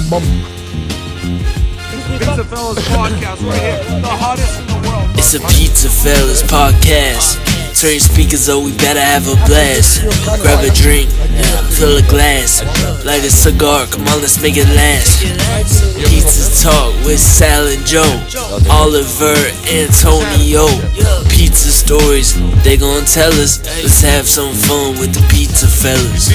bum. PizzaFellas podcast right here, the hottest in the world. It's a PizzaFellas podcast. Turn your speakers up, we better have a blast. Grab a drink, fill a glass. Light a cigar, come on, let's make it last. Pizza Talk with Sal and Joe, Oliver, Antonio. Pizza stories, they gon' tell us. Let's have some fun with the PizzaFellas.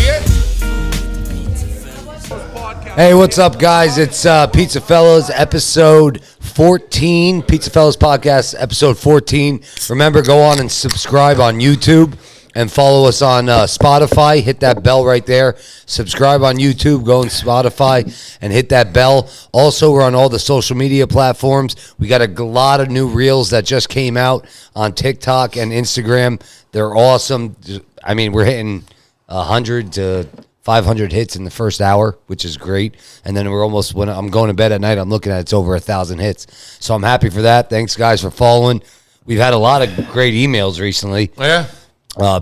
Hey, what's up, guys? It's PizzaFellas, episode 14. PizzaFellas podcast, episode 14. Remember, go on and subscribe on YouTube and follow us on Spotify. Hit that bell right there. Subscribe on YouTube, go on Spotify, and hit that bell. Also, we're on all the social media platforms. We got a lot of new reels that just came out on TikTok and Instagram. They're awesome. I mean, we're hitting 100 to 500 hits in the first hour, which is great. And then we're almost, when I'm going to bed at night, I'm looking at it's over 1,000 hits. So I'm happy for that. Thanks, guys, for following. We've had a lot of great emails recently. Yeah.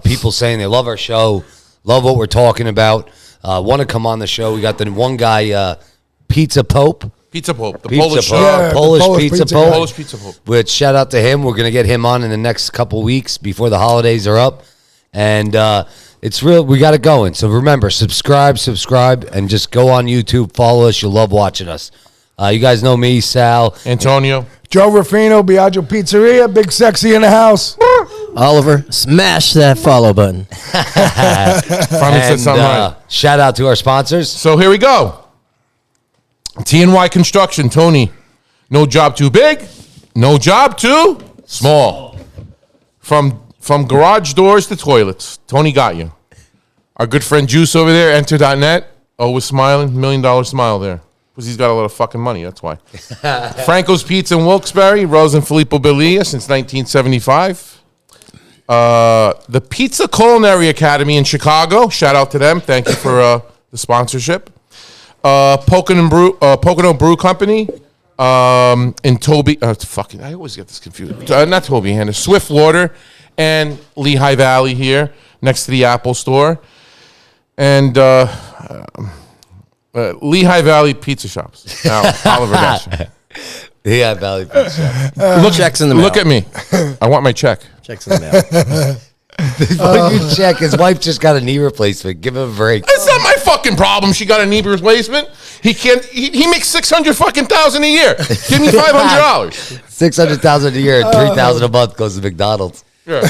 People saying they love our show, love what we're talking about, want to come on the show. We got the one guy, Pizza Pope. Pizza Pope, the Pizza Polish Pope. Yeah, Polish Pizza Pope. Polish Pizza Pope. Which, shout out to him. We're going to get him on in the next couple weeks before the holidays are up. And it's real. We got it going. So remember, subscribe, and just go on YouTube. Follow us. You'll love watching us. You guys know me, Sal. Antonio. Joe Ruffino, Biagio Pizzeria, Big Sexy in the house. Oliver, smash that follow button. Finally said something right. Shout out to our sponsors. So here we go. TNY Construction, Tony. No job too big, no job too small. From garage doors to toilets, Tony got you. Our good friend Juice over there, enter.net, always smiling, $1 million smile there. Because he's got a lot of fucking money, that's why. Franco's Pizza in Wilkes-Barre, Rose and Filippo Belia since 1975. The Pizza Culinary Academy in Chicago, shout out to them. Thank you for the sponsorship. Pocono Brew Company in Toby. I always get this confused. Not Toby Hannah, Swift Water. And Lehigh Valley here, next to the Apple Store. And Lehigh Valley Pizza Shops. Now, Oliver Nash. Yeah, Valley Pizza Shop. Checks in the mail. Look at me. I want my check. Checks in the mail. Before you check, his wife just got a knee replacement. Give him a break. It's not my fucking problem. She got a knee replacement. He can't. He makes $600,000 a year. Give me $500. $600,000 a year and $3,000 a month goes to McDonald's. Yeah.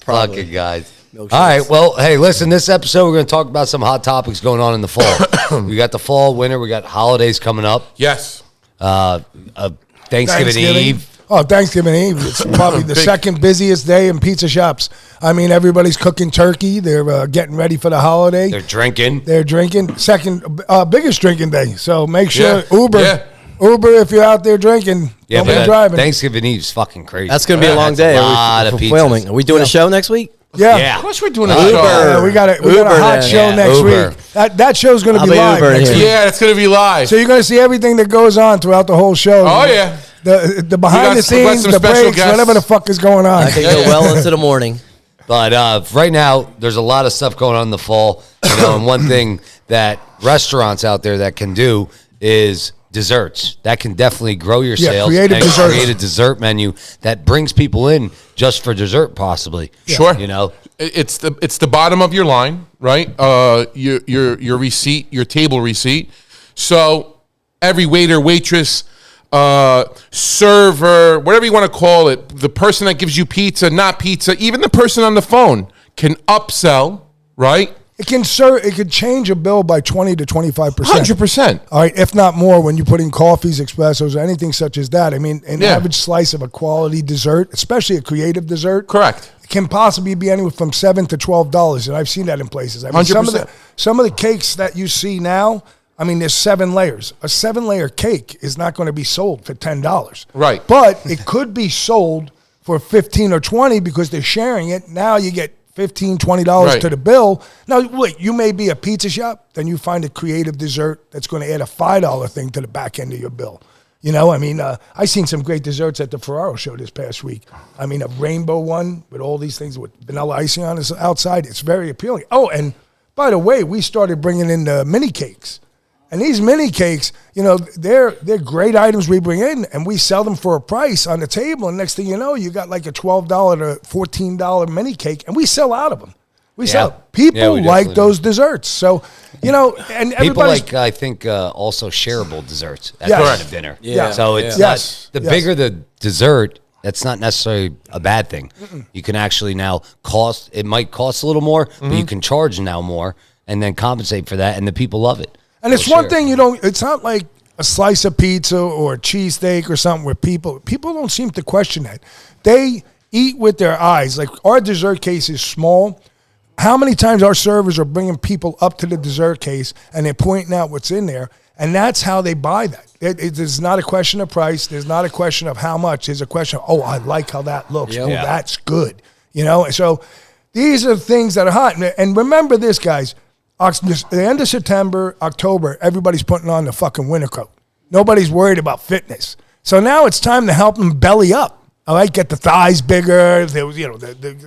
Fucking guys. All right. Well, hey, listen, this episode, we're going to talk about some hot topics going on in the fall. We got the fall, winter. We got holidays coming up. Yes. Thanksgiving Eve. Oh, Thanksgiving Eve. It's probably the second busiest day in pizza shops. I mean, everybody's cooking turkey. They're getting ready for the holiday. They're drinking. They're drinking. Second biggest drinking day. So make sure Yeah. Uber if you're out there drinking. Don't be driving. Thanksgiving Eve's fucking crazy. That's going to be a long day. A lot of filming. Are we doing a show next week? Yeah. Of course we're doing a Uber. show. Yeah, we got a hot show next Uber. week. That show's going to be live next week. Yeah, it's going to be live. So you're going to see everything that goes on throughout the whole show. Oh, yeah. The behind the scenes, some the special breaks, guests. whatever the fuck is going on. I can go well into the morning. But right now, there's a lot of stuff going on in the fall. You know, and one thing that restaurants out there that can do is desserts. That can definitely grow your sales. Create a dessert menu that brings people in just for dessert, possibly. Sure. You know, It's the bottom of your line, right? Your receipt, your table receipt. So every waiter, waitress, server, whatever you want to call it, the person that gives you pizza, not pizza, even the person on the phone can upsell, right? It could change a bill by 20 to 25%. 100%. All right, if not more, when you put in coffees, espressos, or anything such as that. I mean, an average slice of a quality dessert, especially a creative dessert, Correct. can possibly be anywhere from $7 to $12, and I've seen that in places. I mean, 100%. some of the cakes that you see now, I mean, there's 7 layers. A 7-layer cake is not going to be sold for $10. Right. But it could be sold for $15 or $20 because they're sharing it. Now you get $15, $20 to the bill. Now, wait, you may be a pizza shop, then you find a creative dessert that's going to add a $5 thing to the back end of your bill. You know, I mean, I seen some great desserts at the Ferraro show this past week. I mean, a rainbow one with all these things with vanilla icing on the outside. It's very appealing. Oh, and by the way, we started bringing in the mini cakes. And these mini cakes, they're great items we bring in, and we sell them for a price on the table. And next thing you know, you got like a $12 to $14 mini cake, and we sell out of them. We sell it. People like those desserts. So, and People everybody's like, I think, also shareable desserts at Yes. the dinner. Yeah. So it's Yes. not, the Yes. bigger the dessert, that's not necessarily a bad thing. You can actually now it might cost a little more, but you can charge now more and then compensate for that, and the people love it. And it's They'll one share. thing it's not like a slice of pizza or a cheesesteak or something where people don't seem to question that. They eat with their eyes. Like our dessert case is small. How many times our servers are bringing people up to the dessert case and they're pointing out what's in there, and that's how they buy that. It's not a question of price. There's not a question of how much. There's a question of, I like how that looks. Yep. Oh, that's good. So these are things that are hot. And remember this, guys. The end of September, October, everybody's putting on the fucking winter coat. Nobody's worried about fitness. So now it's time to help them belly up. All right, get the thighs bigger.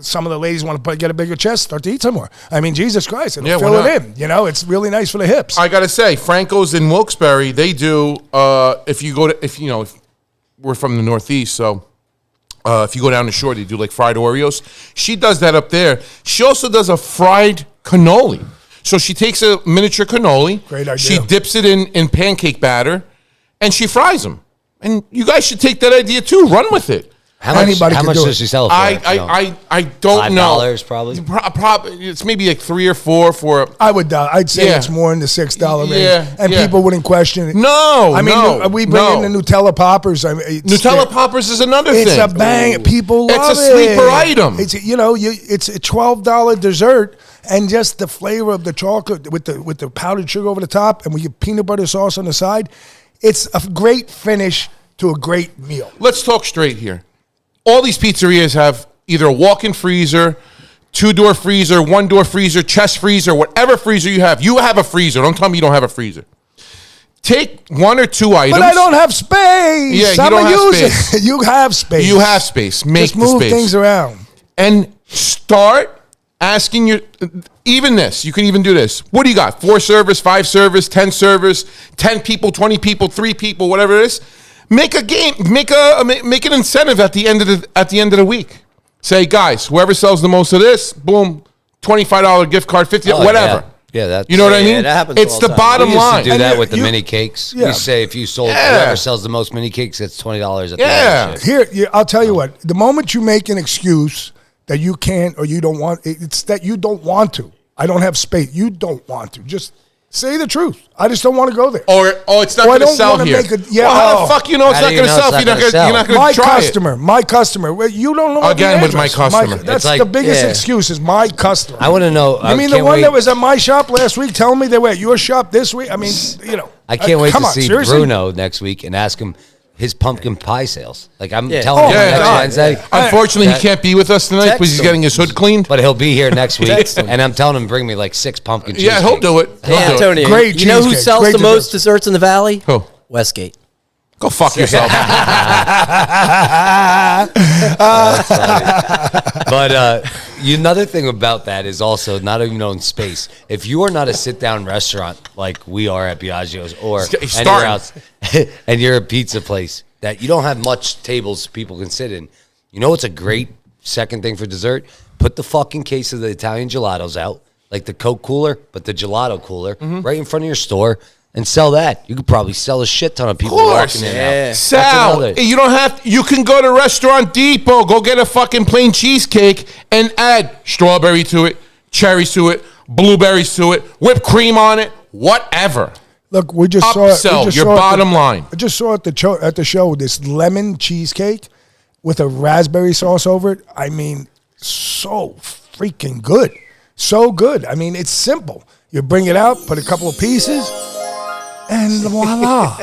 Some of the ladies want to get a bigger chest, start to eat some more. I mean, Jesus Christ, it'll fill it in. It's really nice for the hips. I gotta say, Franco's in Wilkes-Barre, they do. If we're from the Northeast, so if you go down the shore, they do like fried Oreos. She does that up there. She also does a fried cannoli. So she takes a miniature cannoli. Great idea. She dips it in pancake batter, and she fries them. And you guys should take that idea too. Run with it. How much does she sell it for? I don't know. $5 probably. Probably it's maybe like $3 or $4 for. I'd say it's more in the $6 range, and people wouldn't question it. No, I mean, we bring in the Nutella poppers. Nutella poppers is another thing. It's a bang. People love it. It's a sleeper item. It's it's a $12 dessert, and just the flavor of the chocolate with the powdered sugar over the top, and we get peanut butter sauce on the side. It's a great finish to a great meal. Let's talk straight here. All these pizzerias have either a walk-in freezer, 2-door freezer, 1-door freezer, chest freezer, whatever freezer you have. You have a freezer. Don't tell me you don't have a freezer. Take 1 or 2 items. But I don't have space. Yeah, you don't have space. You have space. You have space. Make Just move the space. things around. And start asking even this. You can even do this. What do you got? 4 servers, 5 servers, 10 servers, 10 people, 20 people, 3 people, whatever it is. Make a game. Make an incentive at the end of the week. Say, guys, whoever sells the most of this, boom, $25 gift card, $50, whatever. Yeah, that's, you know what I mean? That happens it's all the the time. bottom We used line. to do that with the mini cakes. Yeah. We say if you sold whoever sells the most mini cakes, it's $20 at the end of the shift. Here, I'll tell you what. The moment you make an excuse that you can't or you don't want, it's that you don't want to. I don't have space. You don't want to. Just say the truth. I just don't want to go there. Or it's not going to sell here. How the fuck you know it's not going to sell? You're not going to try it. My customer. Well, you don't know Again the with my address. customer. That's It's the like- biggest yeah. excuse is my customer. I want to know. I mean, the one that was at my shop last week telling me they were at your shop this week. I mean, I can't wait come to on, see seriously? Bruno next week and ask him his pumpkin pie sales. Like I'm Yeah. telling him Oh, next God. Wednesday. Unfortunately, he can't be with us tonight because he's Text him. getting his hood cleaned. But he'll be here next week, and I'm telling him bring me like 6 pumpkin cheesecakes. Yeah, he'll do it. Hey, He'll do it. Antonio, Great you know who cheesecake. sells Great the most dessert. desserts in the valley? Who? Westgate. Go fuck yourself. But another thing about that is also not even on space. If you are not a sit-down restaurant like we are at Biagio's or He's anywhere starting. else, and you're a pizza place that you don't have much tables people can sit in, you know what's a great second thing for dessert? Put the fucking case of the Italian gelatos out, like the Coke cooler, but the gelato cooler, right in front of your store, and sell that. You could probably sell a shit ton of people walking in and out. Sal, another- you don't have. You can go to Restaurant Depot, go get a fucking plain cheesecake, and add strawberry to it, cherries to it, blueberries to it, whipped cream on it, whatever. Look, we just saw Upsell, your bottom line. I just saw at the show this lemon cheesecake with a raspberry sauce over it. I mean, so freaking good. So good. I mean, it's simple. You bring it out, put a couple of pieces, and voila.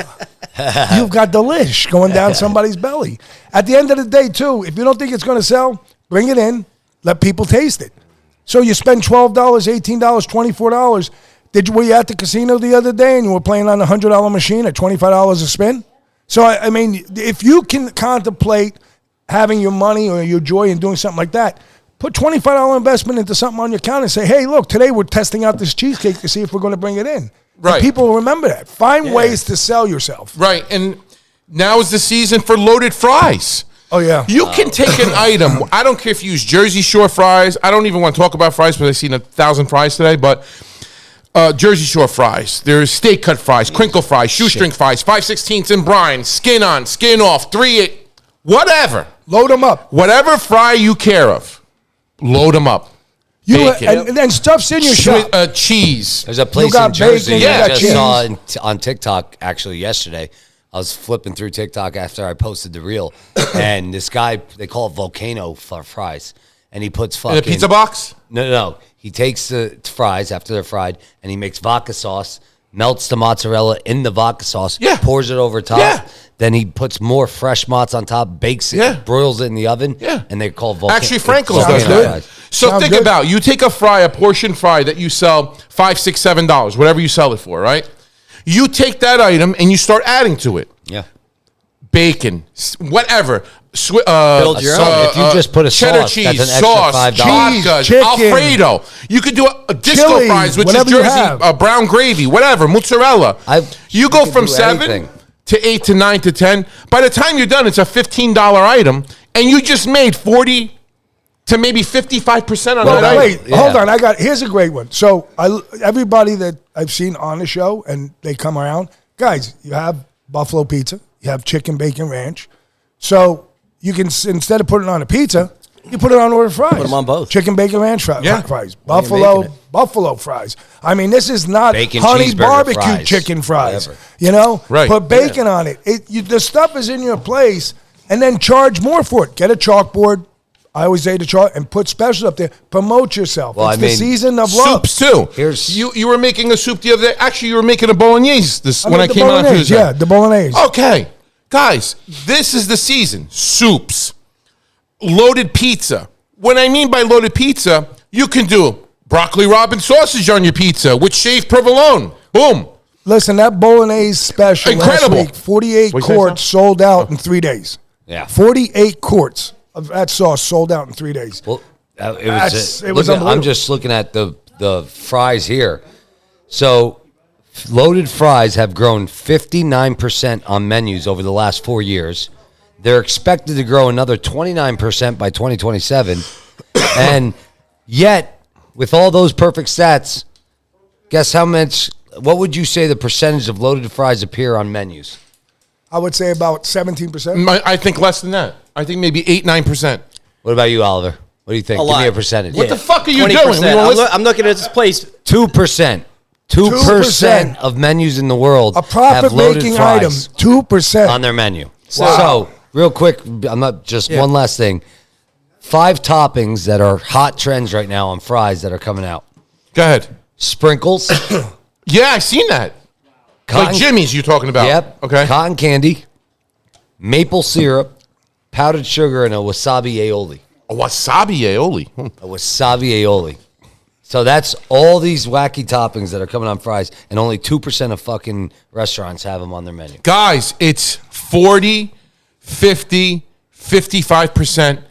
You've got delish going down somebody's belly. At the end of the day, too, if you don't think it's going to sell, bring it in, let people taste it. So you spend $12, $18, $24. Were you at the casino the other day and you were playing on a $100 machine at $25 a spin? So, I mean, if you can contemplate having your money or your joy in doing something like that, put $25 investment into something on your account and say, hey, look, today we're testing out this cheesecake to see if we're going to bring it in. Right. And people will remember that. Find ways to sell yourself. Right. And now is the season for loaded fries. Oh, yeah. You can take an item. I don't care if you use Jersey Shore fries. I don't even want to talk about fries because I've seen 1,000 fries today. But Jersey Shore fries. There's steak cut fries, crinkle fries, shoestring fries, 5/16 in brine, skin on, skin off, 3/8, whatever. Load them up. Whatever fry you care of, load them up. Bacon. And then stuff's in your shop. Cheese. There's a place got in Jersey bacon, you that I got just cheese. saw on TikTok actually yesterday. I was flipping through TikTok after I posted the reel, and this guy, they call it Volcano fries, and he puts fucking... In a pizza box? No. He takes the fries after they're fried, and he makes vodka sauce, melts the mozzarella in the vodka sauce, pours it over top. Yeah. Then he puts more fresh mozz on top, bakes it, broils it in the oven, and they're called Volcano. Actually, Frankel's Sounds does good. that. So Sounds think good. about, you take a fry, a portion fry that you sell $5, $6, $7, whatever you sell it for, right? You take that item and you start adding to it. Yeah. Bacon, whatever. Build your own. If you just put a cheddar sauce, cheese, that's an extra sauce, $5. vodka, Cheese, chicken. Alfredo. You could do a disco Chili, fries, which is whatever you Jersey, have. brown gravy, whatever, mozzarella. You go could from do 7 anything. to 8 to 9 to 10. By the time you're done, it's a $15 item, and you just made 40 to maybe 55% on that item. Wait, hold on. Here's a great one. So everybody that I've seen on the show and they come around, guys, you have buffalo pizza, you have chicken bacon ranch. So you can, instead of putting it on a pizza, you put it on order fries. Put them on both. Chicken bacon ranch fries. making Buffalo fries. I mean, this is not Bacon honey cheeseburger barbecue fries. chicken fries. Whatever. You know? Right. Put bacon on it. The stuff is in your place, and then charge more for it. Get a chalkboard. I always say to chart and put specials up there. Promote yourself. Well, It's I the mean, season of love. Soups too. Here's- You were making a soup the other day. Actually, you were making a bolognese when I the came on bolognese, Tuesday. yeah, the bolognese. Okay, guys, this is the season. Soups, loaded pizza. What I mean by loaded pizza, you can do broccoli robin sausage on your pizza with shaved provolone. Boom. Listen, that bolognese special Incredible. last week, 48 What'd you say, quarts Sam? sold out in 3 days. Yeah. 48 quarts of that sauce sold out in 3 days. Well, it It was. was I'm unbelievable. just looking at the fries here. So, loaded fries have grown 59% on menus over the last 4 years. They're expected to grow another 29% by 2027. And yet, with all those perfect stats, guess how much? What would you say the percentage of loaded fries appear on menus? I would say about 17%. I think less than that. I think maybe 8-9%. What about you, Oliver? What do you think? A Give me lot. a percentage. What the fuck are you 20%. doing? I'm looking at this place. 2%. 2% of menus in the world A have loaded profit-making fries item, 2%. on their menu. Wow. So, real quick, I'm not just one last thing. 5 toppings that are hot trends right now on fries that are coming out. Go ahead. Sprinkles. Yeah, I seen that. Like Jimmy's you're talking about. Yep. Okay. Cotton candy, maple syrup, powdered sugar, and a wasabi aioli. A wasabi aioli. A wasabi aioli. So that's all these wacky toppings that are coming on fries, and only 2% of fucking restaurants have them on their menu. Guys, it's 40, 50, 55%.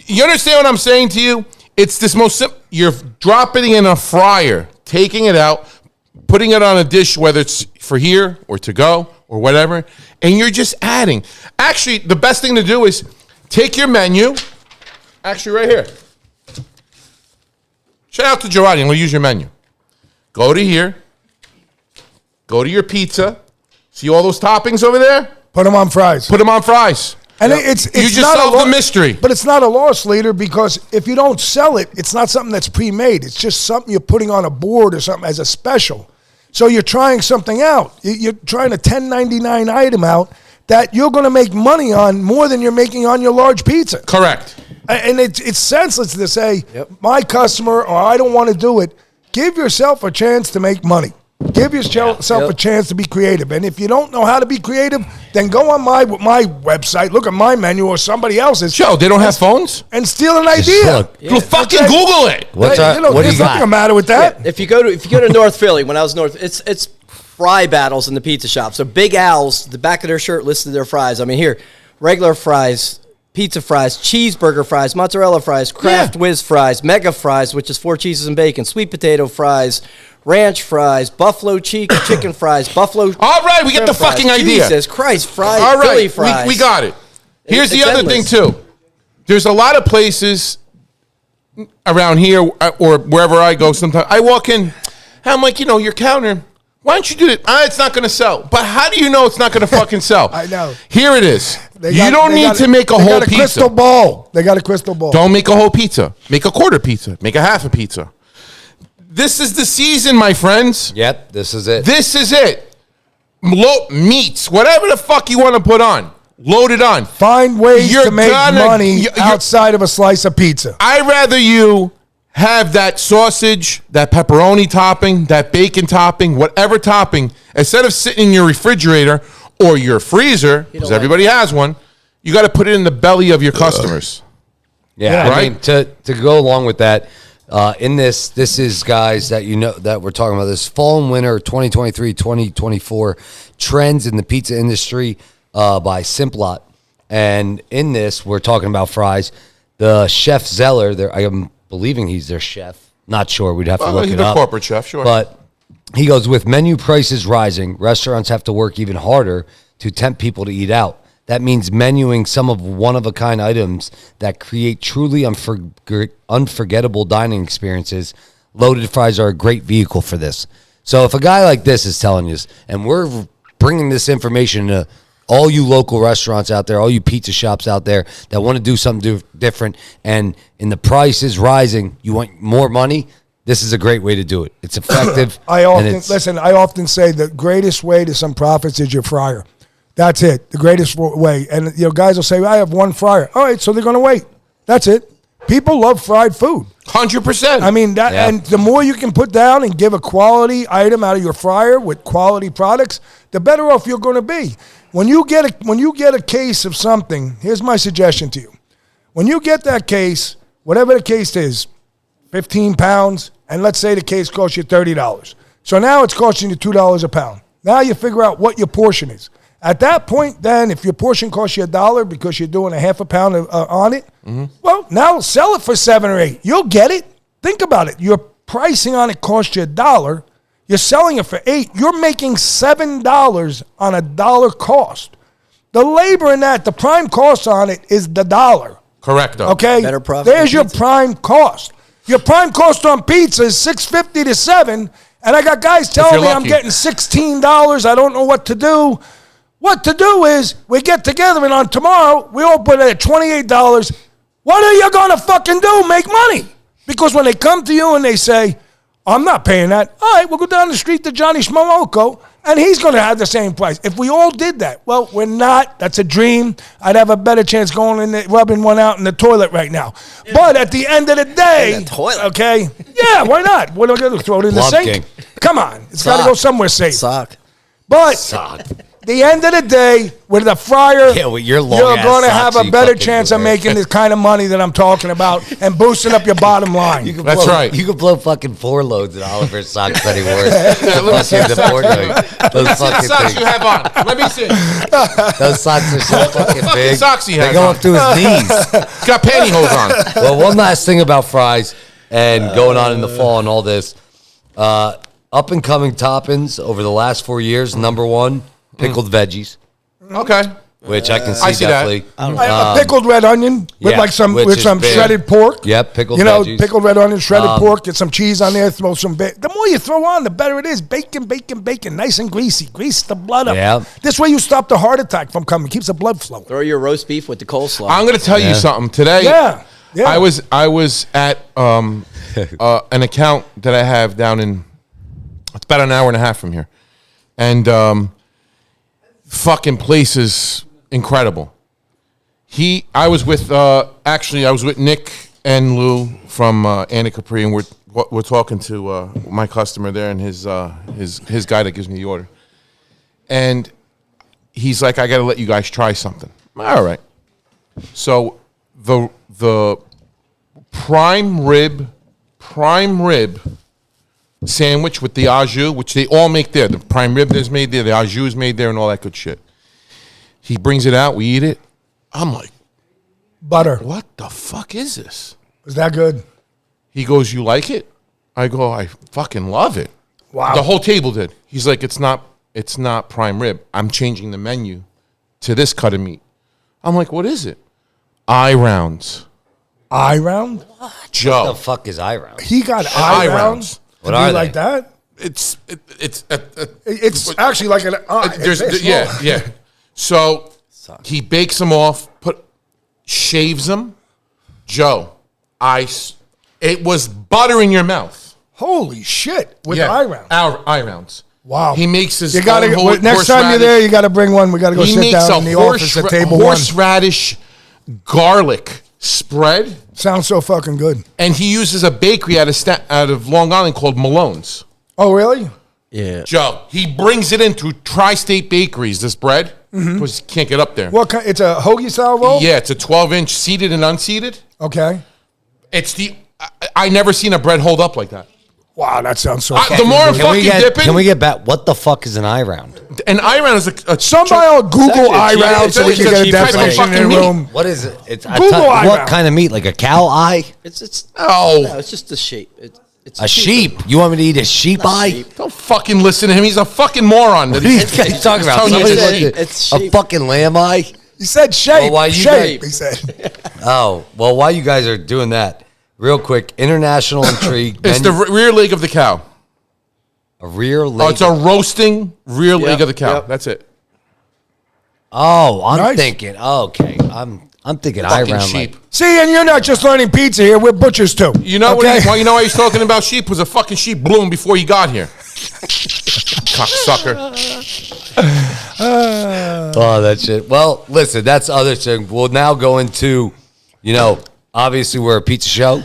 You understand what I'm saying to you? It's this most simple. You're dropping it in a fryer, taking it out, putting it on a dish, whether it's for here or to go or whatever, and you're just adding. Actually, the best thing to do is take your menu. Actually, right here. Shout out to Giovanni, and we'll use your menu. Go to here. Go to your pizza. See all those toppings over there? Put them on fries. Put them on fries. And it's You just not solved the mystery. But it's not a loss leader because if you don't sell it, it's not something that's pre-made. It's just something you're putting on a board or something as a special. So you're trying something out. You're trying a $10.99 item out that you're going to make money on more than you're making on your large pizza. Correct. And it's senseless to say, my customer, or I don't want to do it. Give yourself a chance to make money. Give yourself a chance to be creative. And if you don't know how to be creative, then go on my website, look at my menu or somebody else's. Joe, they don't have phones? And steal an idea. look. Well, fucking Okay. Google it. What do you there's nothing got? matter with that. If you go to North Philly, when I was north, it's fry battles in the pizza shop. So Big Al's, the back of their shirt listed their fries. I mean, here, regular fries, pizza fries, cheeseburger fries, mozzarella fries, Kraft Whiz fries, mega fries, which is 4 cheeses and bacon, sweet potato fries, ranch fries, buffalo chicken fries, buffalo. All right, we get the fucking idea. Jesus Christ, fries, All right, Philly fries. we got it. Here's the It's other endless. thing, too. There's a lot of places around here or wherever I go sometimes. I walk in, I'm like, your counter, why don't you do it? It's not going to sell. But how do you know it's not going to fucking sell? I know. Here it is. They You don't need to make a whole They got a pizza. crystal ball. They got a crystal ball. Don't make a whole pizza. Make a quarter pizza. Make a half a pizza. This is the season, my friends. Yep, this is it. This is it. Meats, whatever the fuck you want to put on. Load it on. Find ways You're to make money you're- outside of a slice of pizza. I'd rather you have that sausage, that pepperoni topping, that bacon topping, whatever topping, instead of sitting in your refrigerator or your freezer, because everybody has one, you got to put it in the belly of your customers. Yeah, I Right? mean, to go along with that, in this is, guys, that that we're talking about this fall and winter 2023-2024 trends in the pizza industry by Simplot. And in this, we're talking about fries. The Chef Zeller, I'm believing he's their chef. Not sure. We'd have to look He's it the up. corporate chef, sure. But he goes, with menu prices rising, restaurants have to work even harder to tempt people to eat out. That means menuing some of one-of-a-kind items that create truly unforgettable dining experiences. Loaded fries are a great vehicle for this. So if a guy like this is telling you, and we're bringing this information to all you local restaurants out there, all you pizza shops out there that want to do something different, and in the price is rising, you want more money, this is a great way to do it. It's effective. I often say the greatest way to some profits is your fryer. That's it. The greatest way. And guys will say, I have one fryer. All right, so they're going to wait. That's it. People love fried food. 100%. I mean, and the more you can put down and give a quality item out of your fryer with quality products, the better off you're going to be. When you get a case of something, here's my suggestion to you. When you get that case, whatever the case is, 15 pounds, and let's say the case costs you $30. So now it's costing you $2 a pound. Now you figure out what your portion is. At that point, then, if your portion costs you $1 because you're doing a half a pound on it, well, now sell it for $7 or $8. You'll get it. Think about it. Your pricing on it costs you $1. You're selling it for $8. You're making $7 on $1 cost. The labor in that, the prime cost on it is the $1. Correct. Okay? Better profit There's than your pizza. prime cost. Your prime cost on pizza is $6.50 to $7, and I got guys telling me I'm lucky. getting $16. I don't know what to do. What to do is we get together and on tomorrow we all put it at $28. What are you gonna fucking do? Make money. Because when they come to you and they say, I'm not paying that. All right, we'll go down the street to Johnny Schmomoko and he's gonna have the same price. If we all did that, well, we're not. That's a dream. I'd have a better chance going in there, rubbing one out in the toilet right now. Yeah. But at the end of the day, in the toilet. Okay? Yeah, why not? What are we gonna do? Throw it in the sink? King. Come on. It's gotta go somewhere safe. Sock. But the end of the day, with the fryer, Yeah, with your you're long-ass going to socks have a you better fucking chance wear. of making the kind of money that I'm talking about and boosting up your bottom line. That's right. You could blow fucking 4 loads in Oliver's socks that he wore. Those fucking Socks you things. have on. Let me see. Those socks are so fucking big. Socks he They has go on. up to his knees. He's got pantyhose on. Well, one last thing about fries and going on in the fall and all this. Up and coming toppings over the last 4 years. Number one, pickled veggies, Okay. which I can see, I see that. definitely. A pickled red onion with yeah, like some which with is some big. shredded pork. Yep, pickled veggies. Pickled red onion, shredded pork. Get some cheese on there. Throw some. The more you throw on, the better it is. Bacon, nice and greasy. Grease the blood up. Yeah. This way you stop the heart attack from coming. Keeps the blood flowing. Throw your roast beef with the coleslaw. I'm going to tell you something. Today, Yeah. I was at an account that I have down in, it's about an hour and a half from here. And fucking place is incredible. I was with Nick and Lou from Anna Capri, and we're talking to my customer there and his guy that gives me the order. And he's like, I got to let you guys try something. All right. So the prime rib sandwich with the au jus, which they all make there. The prime rib is made there, the au jus is made there, and all that good shit. He brings it out, we eat it. I'm like, Butter. What the fuck is this? Was that good? He goes, you like it? I go, I fucking love it. Wow. The whole table did. He's like, it's not prime rib. I'm changing the menu to this cut of meat. I'm like, what is it? Eye rounds. Eye round? Joe. What the fuck is eye round? He got eye rounds. What are they? Like that? It's actually like an eye. Yeah. So he bakes them off, shaves them. Joe, it was butter in your mouth. Holy shit! With eye rounds. Our eye rounds. Wow. He makes his. You gotta next time you're there, you gotta bring one. We gotta go sit down in the office at table one. Horseradish garlic spread. Sounds so fucking good. And he uses a bakery out of Long Island called Malone's. Oh, really? Yeah. Joe, he brings it into tri-state bakeries, this bread, because he can't get up there. What kind? It's a hoagie style roll? Yeah, it's a 12-inch seeded and unseeded. Okay. I never seen a bread hold up like that. Wow, that sounds so The more I'm fucking dipping. Can we get back? What the fuck is an eye round? An eye round is somebody will Google eye round so we can get a definition in the room. What is it? It's Google eye what round. kind of meat? Like a cow eye? No, it's just the shape. It's A sheep? You want me to eat a sheep eye? Don't fucking listen to him. He's a fucking moron. What are you guys talking about? Telling you Somebody it's look at a fucking lamb eye? He said shape. Well, why you shape, guys- he said. Oh, well, while you guys are doing that, real quick, international intrigue. It's the rear leg of the cow. A rear leg. It's a roasting rear leg of the cow. Yep. That's it. Oh, I'm Nice. thinking. Okay, I'm thinking eye Fucking round. sheep. See, and you're not just learning pizza here. We're butchers too. You know okay? why he's talking about sheep? Was a fucking sheep blew him before he got here. Cocksucker. Oh, that shit. Well, listen, that's the other thing. We'll now go into, obviously we're a pizza show.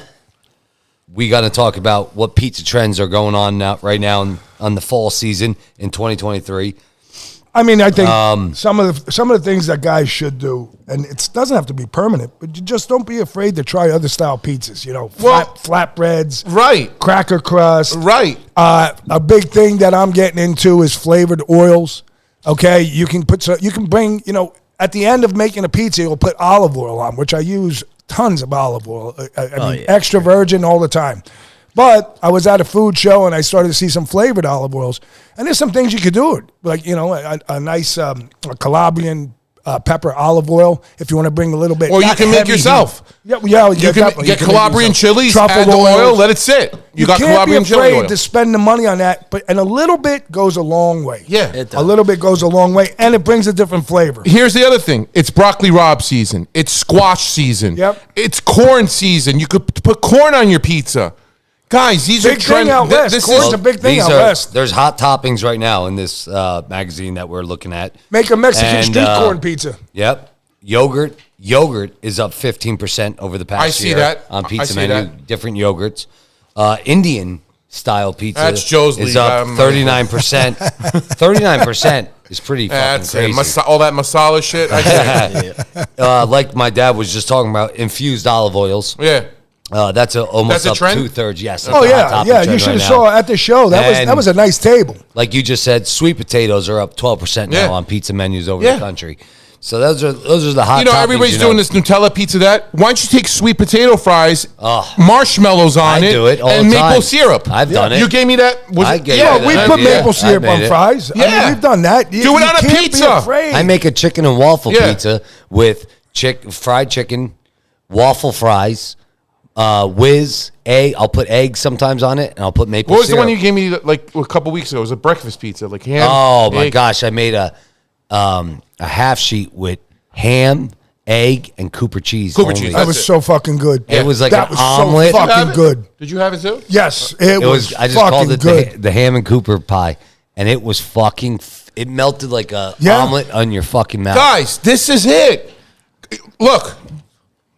We got to talk about what pizza trends are going on now, right now on the fall season in 2023. I mean, I think some of the things that guys should do, and it doesn't have to be permanent, but you just don't be afraid to try other style pizzas. Flatbreads, Right. cracker crust, Right. A big thing that I'm getting into is flavored oils. Okay, you can bring, at the end of making a pizza, you'll put olive oil on, which I use tons of olive oil. I mean, extra virgin all the time. But I was at a food show and I started to see some flavored olive oils, and there's some things you could do, like a nice a Calabrian pepper olive oil if you want to bring a little bit. Or you not can make heavy yourself. heat. Yeah, You can definitely. get You can make Calabrian yourself. chilies, Truffle add the oil, oils. let it sit. You got can't Calabrian be chili afraid oil. to spend the money on that, and a little bit goes a long way. Yeah. It does. A little bit goes a long way, and it brings a different flavor. Here's the other thing. It's broccoli rabe season. It's squash season. Yep. It's corn season. You could put corn on your pizza. Guys, these Big are trends. thing out west. Corn's a big thing out west. There's hot toppings right now in this magazine that we're looking at. Make a Mexican And, street corn pizza. Yep. Yogurt is up 15% over the past year. I see that. On I pizza see menu. that. Different yogurts. Indian style pizza That's Joe's is league. up 39%. 39% is pretty fucking That's it. crazy. All that masala shit. I get it. Like my dad was just talking about, infused olive oils. Yeah. That's almost That's a up trend? 2/3. Yes. Oh that's a hot yeah, topic yeah. trend You should right have now. saw at the show. That And- was a nice table. Like you just said, sweet potatoes are up 12% now Yeah. on pizza menus over Yeah. the country. So those are the hot. toppings, Everybody's doing this Nutella pizza. Why don't you take sweet potato fries, marshmallows on I it, do it all and the maple time. syrup? I've done it. You gave me that. I gave Yeah, you we that put idea. maple syrup I made on it. fries. I mean, Yeah. we've done that. Do it on a can't pizza. Be afraid. I make a chicken and waffle Yeah. pizza with fried chicken, waffle fries, whiz, egg. I'll put eggs sometimes on it, and I'll put maple What was syrup. the one you gave me like a couple weeks ago? It was a breakfast pizza, like ham. Oh my egg. gosh! I made a half sheet with ham, egg, and Cooper cheese. Cooper only. cheese. That was so fucking good. It was like that an was omelet. so Did you have fucking it? good. Did you have it too? Yes, It was. I just fucking called it good. the ham and Cooper pie, and it was fucking. It melted like a Yeah. omelet on your fucking mouth. Guys, this is it. Look,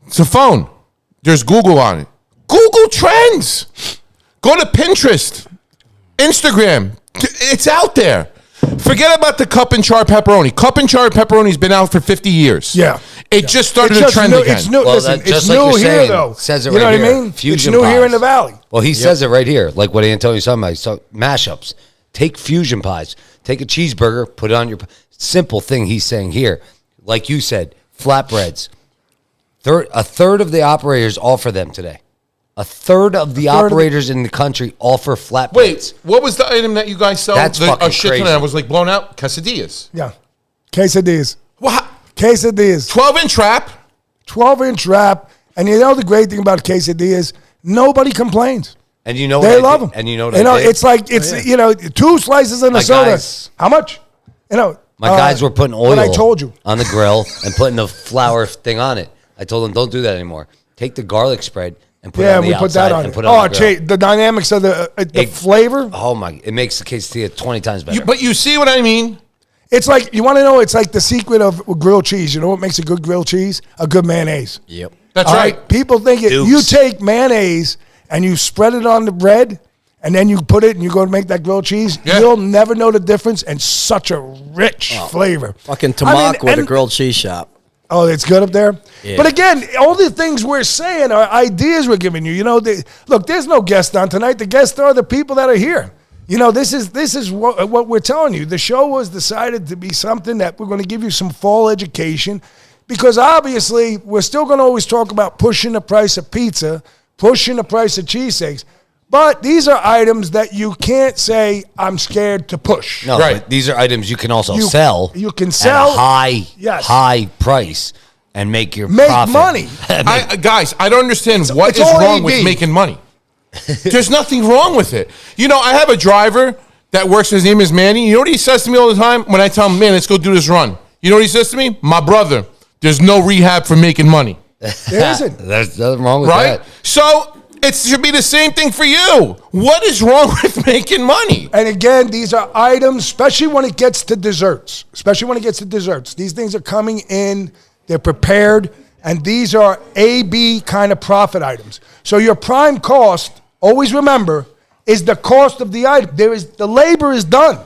it's a phone. There's Google on it. Google Trends. Go to Pinterest, Instagram. It's out there. Forget about the cup and char pepperoni. Cup and char pepperoni's been out for 50 years. Yeah. It just started It's a just trend new, again. It's new. Well, Listen, that- it's just like new you're here saying, though. it says it you know right what here. I mean? Fusion it's new here in pies. the valley. Well, he says it right here, like what Antonio's talking about. So mashups. Take fusion pies. Take a cheeseburger, put it on your simple thing he's saying here. Like you said, flatbreads. A third of the operators offer them today. A third of the operators in the country offer flatbreads. Wait, what was the item that you guys sell? That's fucking shit crazy. ton. I was like blown out. Quesadillas. Yeah. Quesadillas. What? Quesadillas. 12-inch wrap. 12-inch wrap. And you know the great thing about quesadillas? Nobody complains. And you know They love them. And you know what I did? It's like, it's 2 slices and a My soda. guys- How much? My guys were putting oil What I told you. on the grill and putting the flour thing on it. I told them, don't do that anymore. Take the garlic spread and put it on the we put outside that on and it. put it on the grill. The dynamics of the flavor. Oh, my. It makes the quesadilla 20 times better. But you see what I mean? It's like, you want to know, it's like the secret of grilled cheese. You know what makes a good grilled cheese? A good mayonnaise. Yep. That's All right. People think you Dukes. take mayonnaise and you spread it on the bread and then you put it and you go to make that grilled cheese. Yeah. You'll never know the difference, and such a rich flavor. Fucking Tamak with a and- grilled cheese shop. Oh, it's good up there? Yeah. But again, all the things we're saying are ideas we're giving you. Look, there's no guest on tonight. The guests are the people that are here. This is what we're telling you. The show was decided to be something that we're going to give you some fall education, because obviously we're still going to always talk about pushing the price of pizza, pushing the price of cheesesteaks. But these are items that you can't say, I'm scared to push. No, Right. but these are items you can also sell. You can sell. at a Yes. high price and make your Make profit. money. Guys, I don't understand what it's is all wrong AB. with making money. There's nothing wrong with it. I have a driver that works. His name is Manny. You know what he says to me all the time when I tell him, man, let's go do this run? You know what he says to me? My brother, there's no rehab for making money. There isn't. There's nothing wrong with Right? that. So it should be the same thing for you. What is wrong with making money? And again, these are items, especially when it gets to desserts. These things are coming in, they're prepared, and these are A-B kind of profit items. So your prime cost, always remember, is the cost of the item. The labor is done.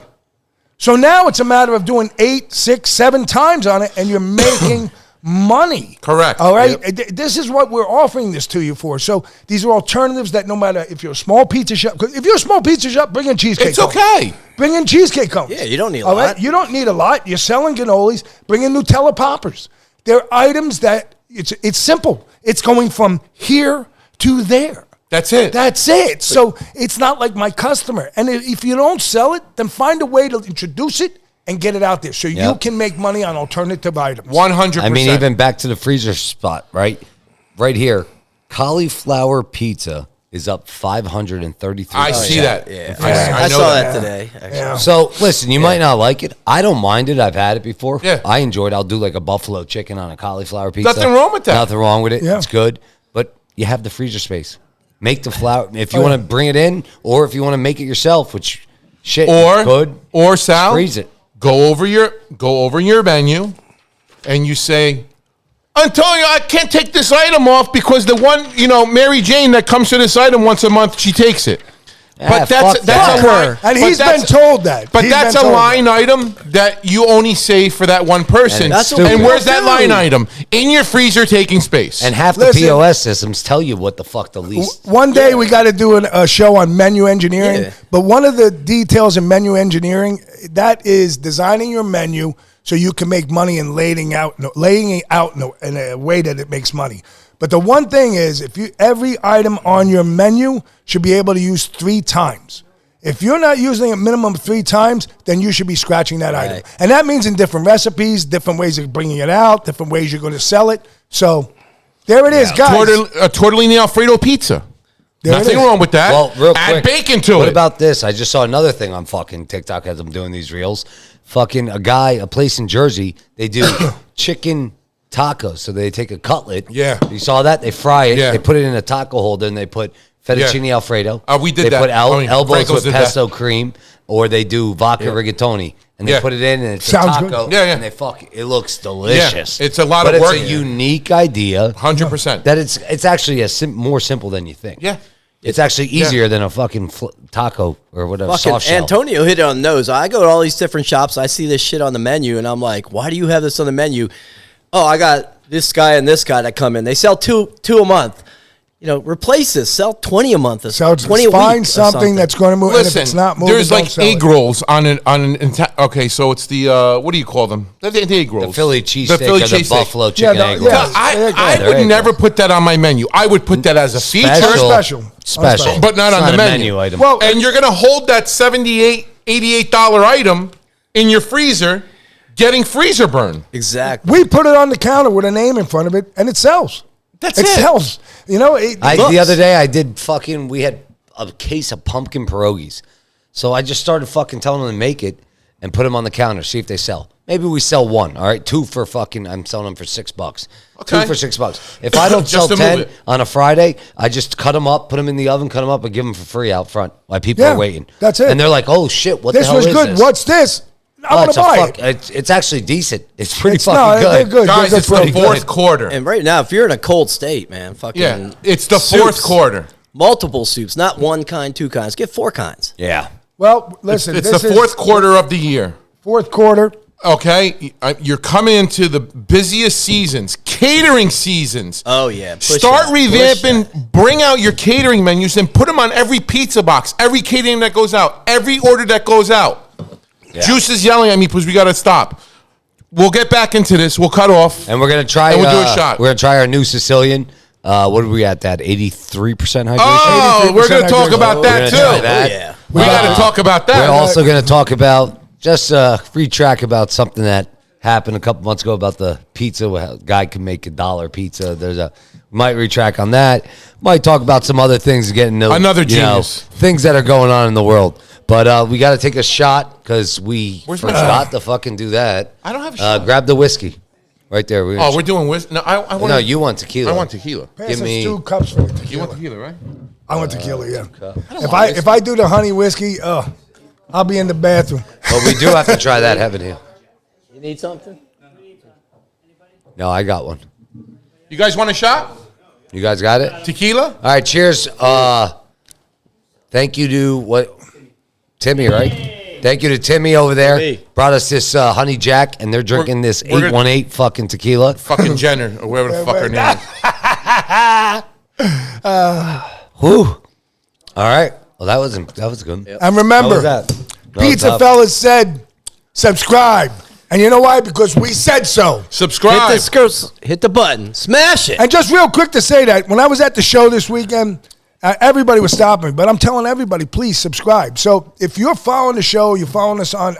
So now it's a matter of doing 8, 6, 7 times on it, and you're making money. Correct. All right? This is what we're offering this to you for. So these are alternatives that no matter if you're a small pizza shop, 'cause if you're a small pizza shop, bring in cheesecake It's cones. okay. Bring in cheesecake cones. Yeah, you don't need a All right? lot. You don't need a lot. You're selling cannolis. Bring in Nutella poppers. They're items that it's simple. It's going from here to there. That's it. That's it. So it's not like my customer. And if you don't sell it, then find a way to introduce it and get it out there so you Yep. can make money on alternative items. 100%. I mean, even back to the freezer spot, right? Right here, cauliflower pizza is up 533%. I see that. Yeah, I I know saw that today. Actually. Yeah. So listen, you might not like it. I don't mind it. I've had it before. Yeah. I enjoy it. I'll do like a buffalo chicken on a cauliflower pizza. Nothing wrong with that. Nothing wrong with it. Yeah. It's good. But you have the freezer space. Make the flour if you want to bring it in, or if you want to make it yourself, which shit good. Or Sal, freeze it. Go over your menu, and you say, Antonio, I can't take this item off because the one, Mary Jane that comes to this item once a month, she takes it. Yeah, But that's fuck a line. And but he's been that's- told that. But He's that's been a told line that. item that you only save for that one person. And That's it's what And we where's don't that do. line item? In your freezer taking space. And half the Listen. POS systems tell you what the fuck the least. One day we got to do a show on menu engineering. Yeah. But one of the details in menu engineering, that is designing your menu so you can make money and laying it out in a way that it makes money. But the one thing is, every item on your menu should be able to use 3 times. If you're not using it minimum 3 times, then you should be scratching that item. And that means in different recipes, different ways of bringing it out, different ways you're going to sell it. So there it is, guys. A tortellini Alfredo pizza. There it Nothing is. wrong with that. Well, real Add quick, bacon to what it. about this? I just saw another thing on fucking TikTok as I'm doing these reels. Fucking a place in Jersey, they do chicken tacos. So they take a cutlet. Yeah. You saw that? They fry it. Yeah. They put it in a taco holder and they put fettuccine Alfredo. We did they that. Put I mean, elbows Franco's with did that. pesto cream, or they do vodka rigatoni. And they Yeah. put it in and it's Sounds a good. taco. Yeah, yeah. And they it looks delicious. It's a lot but of work. it's a unique idea 100%. that it's actually more simple than you think. Yeah. It's actually easier than a fucking taco or whatever. Fucking soft shell. Antonio hit it on the nose. I go to all these different shops. I see this shit on the menu, and I'm like, why do you have this on the menu? Oh, I got this guy and this guy that come in. They sell two a month. replace this. Sell 20 a month. Or So 20 a week. find something that's going to move. Listen, and if it's not moving, there's don't like sell egg it. rolls okay, so it's the what do you call them? The egg rolls. The Philly cheesesteak or the cheesesteak. buffalo chicken egg rolls. yeah. I would never put that on my menu. I would put that as a feature, Special. but not on the a menu. item. Well, And you're going to hold that $78, $88 item in your freezer, getting freezer burn. Exactly. we put it on the counter with a name in front of it, and it sells. That's it it. sells. You know, The other day I did we had a case of pumpkin pierogies. So I just started fucking telling them to make it and put them on the counter, see if they sell. Maybe we sell one, all right? Two for I'm selling them for $6. Okay. Two for $6. If I don't sell Just to move 10 it. on a Friday, I just cut them up, put them in the oven, cut them up, and give them for free out front while people are waiting. That's it. And they're like, oh shit, what this the hell was is good. this? What's this? I want to buy it. It's actually decent. It's pretty It's fucking they're good. good. Guys, They're it's the pretty good. fourth quarter. And right now, if you're in a cold state, man, fucking Yeah, it's the fourth soups. quarter. Multiple soups, not one kind, two kinds. Get 4 kinds. Yeah. Well, listen, It's this the is fourth quarter of the year. Fourth quarter. Okay, you're coming into the busiest seasons, catering seasons. Oh yeah. Push Start that. Push revamping. that. Bring out your catering menus and put them on every pizza box, every catering that goes out, every order that goes out. Yeah. Juice is yelling at me because we got to stop. We'll get back into this. We'll cut off. And we're gonna try. And we'll do a shot. We're gonna try our new Sicilian. What are we at? That 83% hydration. Oh, we're going to talk hydration. about We're that gonna too. try that. Oh, yeah. We got to talk about that. We're also going to talk about just a free track about something that happened a couple months ago about the pizza. How a guy can make $1 pizza. Might retrack on that. Might talk about some other things, getting Another genius. things that are going on in the world. But we got to take a shot because we Where's my forgot to fucking do that. I don't have a shot. Grab the whiskey right there. Oh, we're doing whiskey. No, I want. No, you want tequila. I want tequila. Pass Give us me- 2 cups for the tequila. You want tequila, right? I want tequila, yeah. want If I do the honey whiskey, I'll be in the bathroom. But we do have to try that, haven't you? You need something? No, I got one. You guys want a shot? You guys got it? Tequila? All right, cheers. Thank you to Timmy, right? Thank you to Timmy over there. Hey. Brought us this Honey Jack, and they're drinking this we're gonna- 818 fucking tequila. Fucking Jenner or whatever the fuck her name is. Whew. All right. Well, that was good. And remember, How was that? No, Pizza tough. Fellas said, subscribe. And you know why? Because we said so. Subscribe. Hit the button. Smash it. And just real quick to say that, when I was at the show this weekend, everybody was stopping me, but I'm telling everybody, please subscribe. So if you're following the show, you're following us on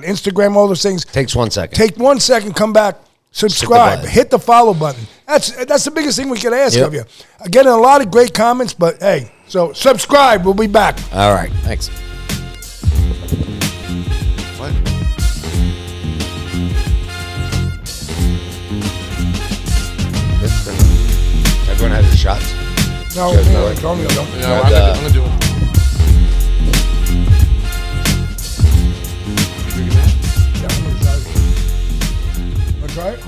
Instagram, all those things, Takes 1 second. take 1 second, come back, subscribe, button. hit the follow button. That's the biggest thing we can ask Yep. of you. Getting a lot of great comments, but hey, so subscribe. We'll be back. All right. Thanks. What? Everyone has a shot. No, Good, me no. and Antonio don't. No, I'm gonna do it. Wanna try it?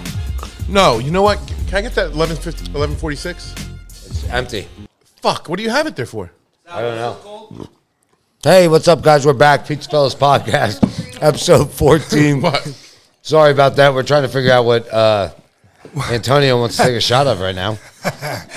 No, you know what? Can I get that 1146? It's empty. Fuck, what do you have it there for? I don't know. Hey, what's up, guys? We're back. PizzaFellas Podcast, episode 14. What? Sorry about that. We're trying to figure out what Antonio wants to take a shot of right now.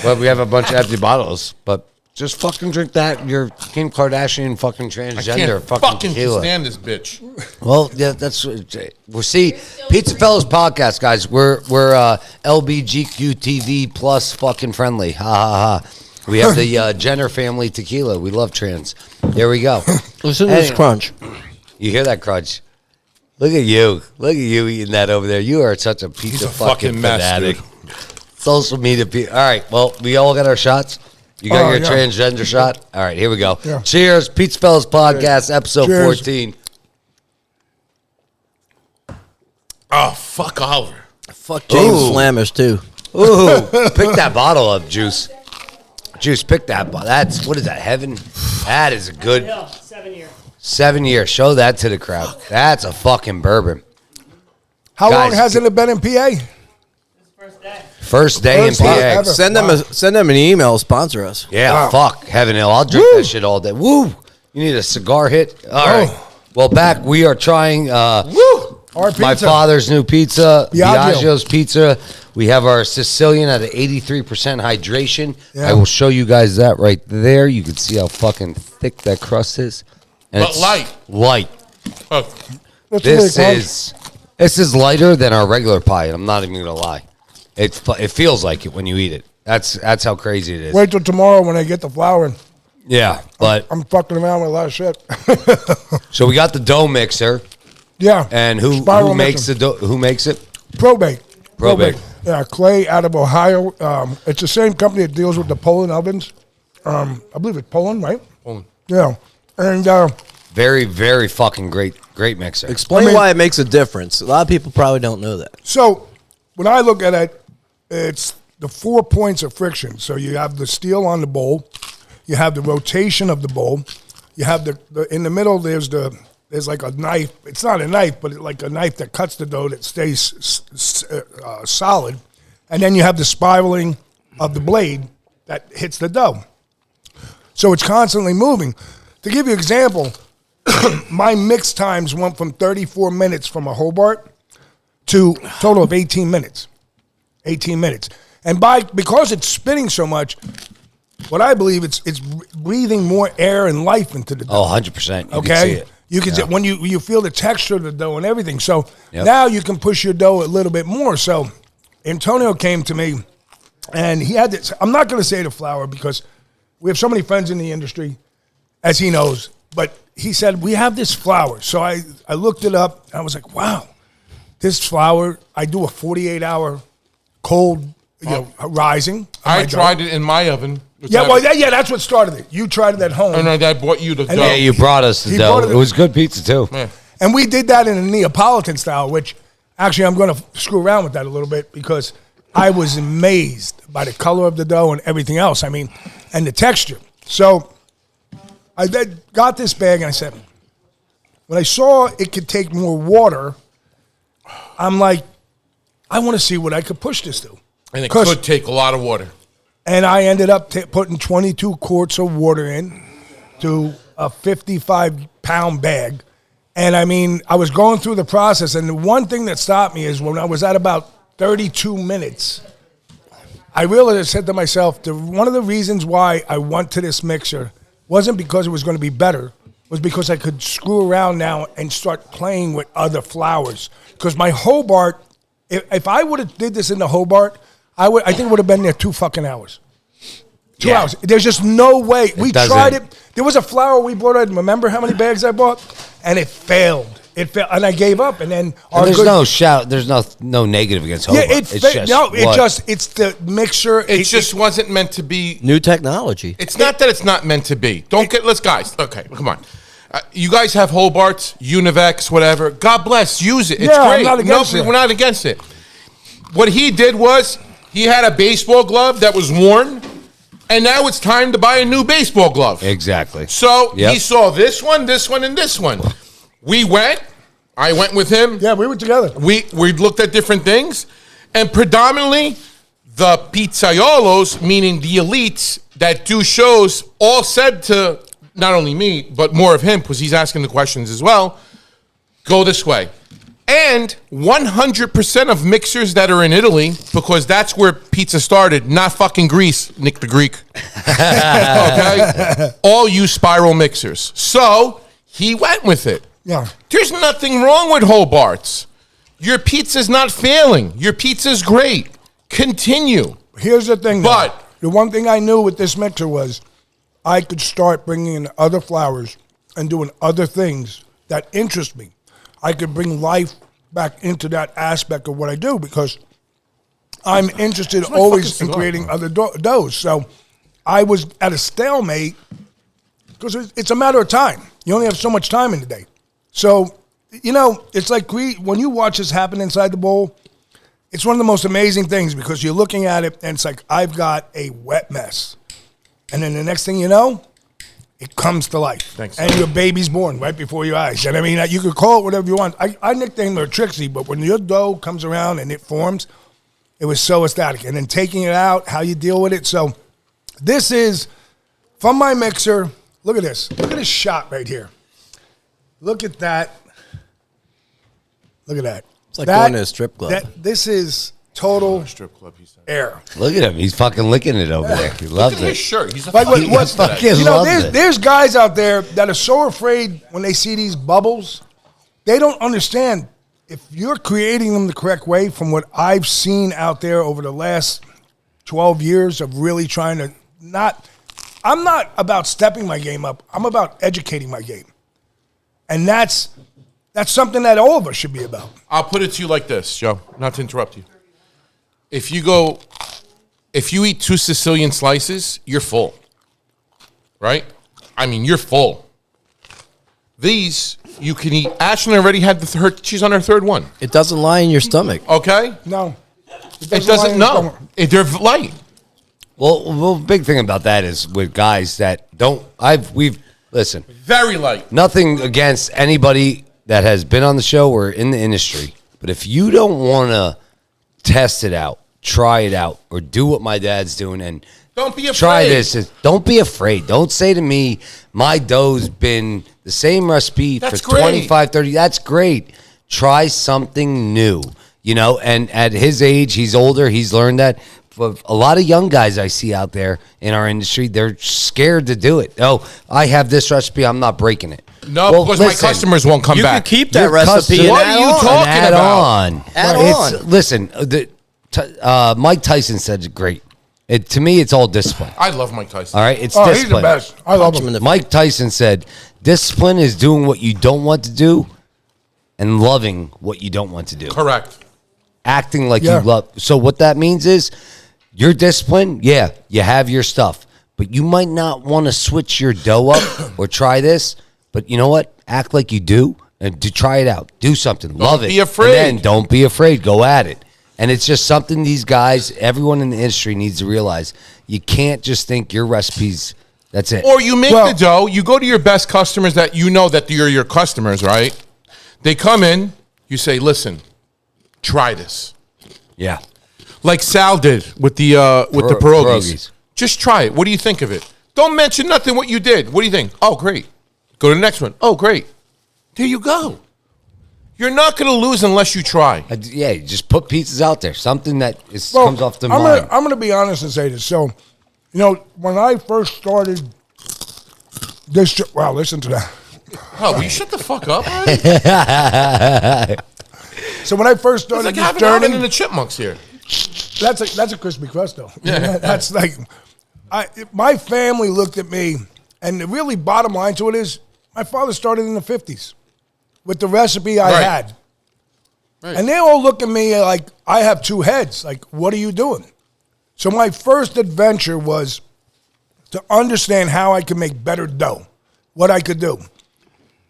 Well, we have a bunch of empty bottles, but just fucking drink that. You're Kim Kardashian fucking I transgender. can't Fucking fucking tequila. stand this bitch. Well, yeah, that's we'll see. PizzaFellas Podcast, guys. We're LBGQ TV plus fucking friendly. Ha ha ha. We have the Jenner family tequila. We love trans. There we go. Listen to this crunch. You hear that crunch? Look at you. Look at you eating that over there. You are such a pizza a fucking mess, fanatic. dude. Social media. All right. Well, we all got our shots. You got your yeah. transgender shot? All right. Here we go. Yeah. Cheers. PizzaFellas Podcast, episode Cheers. 14. Oh, fuck Oliver. Fuck James Ooh. Slammers, too. Ooh. Pick that bottle up, Juice. Juice, pick that bottle. That's, what is that, heaven? That is a good 7 year. 7 year. Show that to the crowd. That's a fucking bourbon. How Guys, long hasn't it been in PA? This is first day. First day First in PA. day ever. Send them an email. Sponsor us. Yeah, Wow. fuck. Heaven Hill. I'll drink that shit all day. Woo. You need a cigar hit? All right. Well, back, we are trying Our my pizza. father's new pizza, Biagio. Biagio's Pizza. We have our Sicilian at 83% hydration. Yeah. I will show you guys that right there. You can see how fucking thick that crust is. And But it's light. Light. Oh, That's really close. This is lighter than our regular pie. I'm not even gonna lie. It feels like it when you eat it. That's how crazy it is. Wait till tomorrow when I get the flour in. Yeah, but I'm fucking around with a lot of shit. so we got the dough mixer, Yeah. and who Spiral makes mixer. the dough? Who makes it? Probate. Probate. Yeah, Clay out of Ohio. It's the same company that deals with the Poland ovens. I believe it's Poland, right? Poland. Yeah. And Very, very fucking great mixer. Explain why it makes a difference. A lot of people probably don't know that. so when I look at it, it's the 4 points of friction. So you have the steel on the bowl, you have the rotation of the bowl, you have the in the middle. There's like a knife. It's not a knife, but it's like a knife that cuts the dough that stays solid, and then you have the spiraling of the blade that hits the dough. So it's constantly moving. To give you an example, my mix times went from 34 minutes from a Hobart to a total of 18 minutes. 18 minutes. And because it's spinning so much, what I believe it's breathing more air and life into the dough. Oh, 100%. You Okay? can see it. You can see, when you feel the texture of the dough and everything. So Yep. now you can push your dough a little bit more. So Antonio came to me and he had this. I'm not going to say the flour because we have so many friends in the industry, as he knows. But he said, we have this flour. So I looked it up and I was like, wow, this flour, I do a 48-hour cold rising. of I my dough. tried it in my oven. Yeah, well, that's what started it. You tried it at home. And I brought you the dough. Yeah, you brought us the He dough. brought It was good pizza too. Yeah. And we did that in a Neapolitan style, which actually I'm going to screw around with that a little bit because I was amazed by the color of the dough and everything else. I mean, and the texture. So I then got this bag and I said, when I saw it could take more water, I'm like, I want to see what I could push this to. And it could take a lot of water. And I ended up putting 22 quarts of water in to a 55-pound bag. And I mean, I was going through the process. And the one thing that stopped me is when I was at about 32 minutes, I realized, I said to myself, one of the reasons why I went to this mixer wasn't because it was going to be better, was because I could screw around now and start playing with other flours. Because my Hobart, if I would have did this in the Hobart, I think it would have been there 2 fucking hours. 2 Yeah. hours. There's just no way. We doesn't. tried it. There was a flour we bought. Remember how many bags I bought? And it failed. It failed, and I gave up. And then And there's no negative against Hobart. it's the mixture. It just wasn't meant to be. New technology. It's not that it's not meant to be. Let's guys. Okay, come on. You guys have Hobarts, Univex, whatever. God bless. Use it. It's Yeah, I'm great. not against it. We're not against it. What he did was he had a baseball glove that was worn, and now it's time to buy a new baseball glove. Exactly. So Yep. he saw this one, and this one. I went with him. Yeah, we were together. We looked at different things, and predominantly the pizzaiolos, meaning the elites that do shows, all said to not only me, but more of him, because he's asking the questions as well, go this way. And 100% of mixers that are in Italy, because that's where pizza started, not fucking Greece, Nick the Greek. Okay? All use spiral mixers. So he went with it. Yeah. There's nothing wrong with Hobarts. Your pizza's not failing. Your pizza's great. Continue. Here's the thing, though. But- the one thing I knew with this mixer was I could start bringing in other flours and doing other things that interest me. I could bring life back into that aspect of what I do because I'm interested always in creating other doughs. So I was at a stalemate because it's a matter of time. You only have so much time in the day. So, it's like when you watch this happen inside the bowl, it's one of the most amazing things because you're looking at it and it's like, I've got a wet mess. And then the next thing you know, it comes to life. Thanks. And your baby's born right before your eyes. And I mean, you could call it whatever you want. I nicknamed her Trixie, but when your dough comes around and it forms, it was so ecstatic. And then taking it out, how you deal with it. So this is from my mixer. Look at this. Look at this shot right here. Look at that. Look at that. It's like going to a strip club. This is total Strip club, he said. air. Look at him. He's fucking licking it over there. He loves Look at his it. shirt. He's a Like fucking what- fucking You know, loves it. there's guys out there that are so afraid when they see these bubbles. They don't understand if you're creating them the correct way. From what I've seen out there over the last 12 years of really trying to I'm not about stepping my game up. I'm about educating my game. And that's something that all of us should be about. I'll put it to you like this, Joe, not to interrupt you. If you eat 2 Sicilian slices, you're full. Right? I mean, you're full. These, you can eat. Ashlyn already had she's on her third one. It doesn't lie in your stomach. Okay? No. It doesn't, no. They're light. Well, big thing about that is with guys that listen, Very light. nothing against anybody that has been on the show or in the industry, but if you don't want to test it out, try it out, or do what my dad's doing and Don't be afraid. try this, don't be afraid. Don't say to me, my dough's been the same recipe That's for great. 25, 30. That's great. Try something new, and at his age, he's older. He's learned that. But a lot of young guys I see out there in our industry, they're scared to do it. Oh, I have this recipe. I'm not breaking it. No, Well, because listen, my customers won't come You back. can keep that your recipe custom- and What add are you on. talking add about? on. Add It's- on. Listen, Mike Tyson said it great. To me, it's all discipline. I love Mike Tyson. All right, it's Oh, he's the discipline. best. I love him. Mike Tyson said, discipline is doing what you don't want to do and loving what you don't want to do. Correct. Acting like Yeah. you love. So what that means is you're disciplined. Yeah, you have your stuff, but you might not want to switch your dough up or try this. But you know what? Act like you do and to try it out. Do something. Love it. be afraid. And then don't be afraid. Go at it. And it's just something these guys, everyone in the industry needs to realize. You can't just think your recipes, that's it. Or you make the dough, you go to your best customers that you know that you're your customers, right? They come in, you say, listen, try this. Yeah. Like Sal did with the pierogies. Pierogies. Just try it. What do you think of it? Don't mention nothing what you did. What do you think? Oh, great. Go to the next one. Oh, great. There you go. You're not going to lose unless you try. Yeah, you just put pizzas out there. Something that comes off the mind. I'm gonna be honest and say this. So, when I first started this, wow, listen to that. Oh, will you shut the fuck up? So when I first It's started like this having Alvin journey, and the Chipmunks here. that's a crispy crust though. Yeah. That's like, my family looked at me, and the really bottom line to it is, my father started in the 50s with the recipe I Right. had. Right. And they all look at me like I have two heads. Like, what are you doing? So my first adventure was to understand how I could make better dough, what I could do.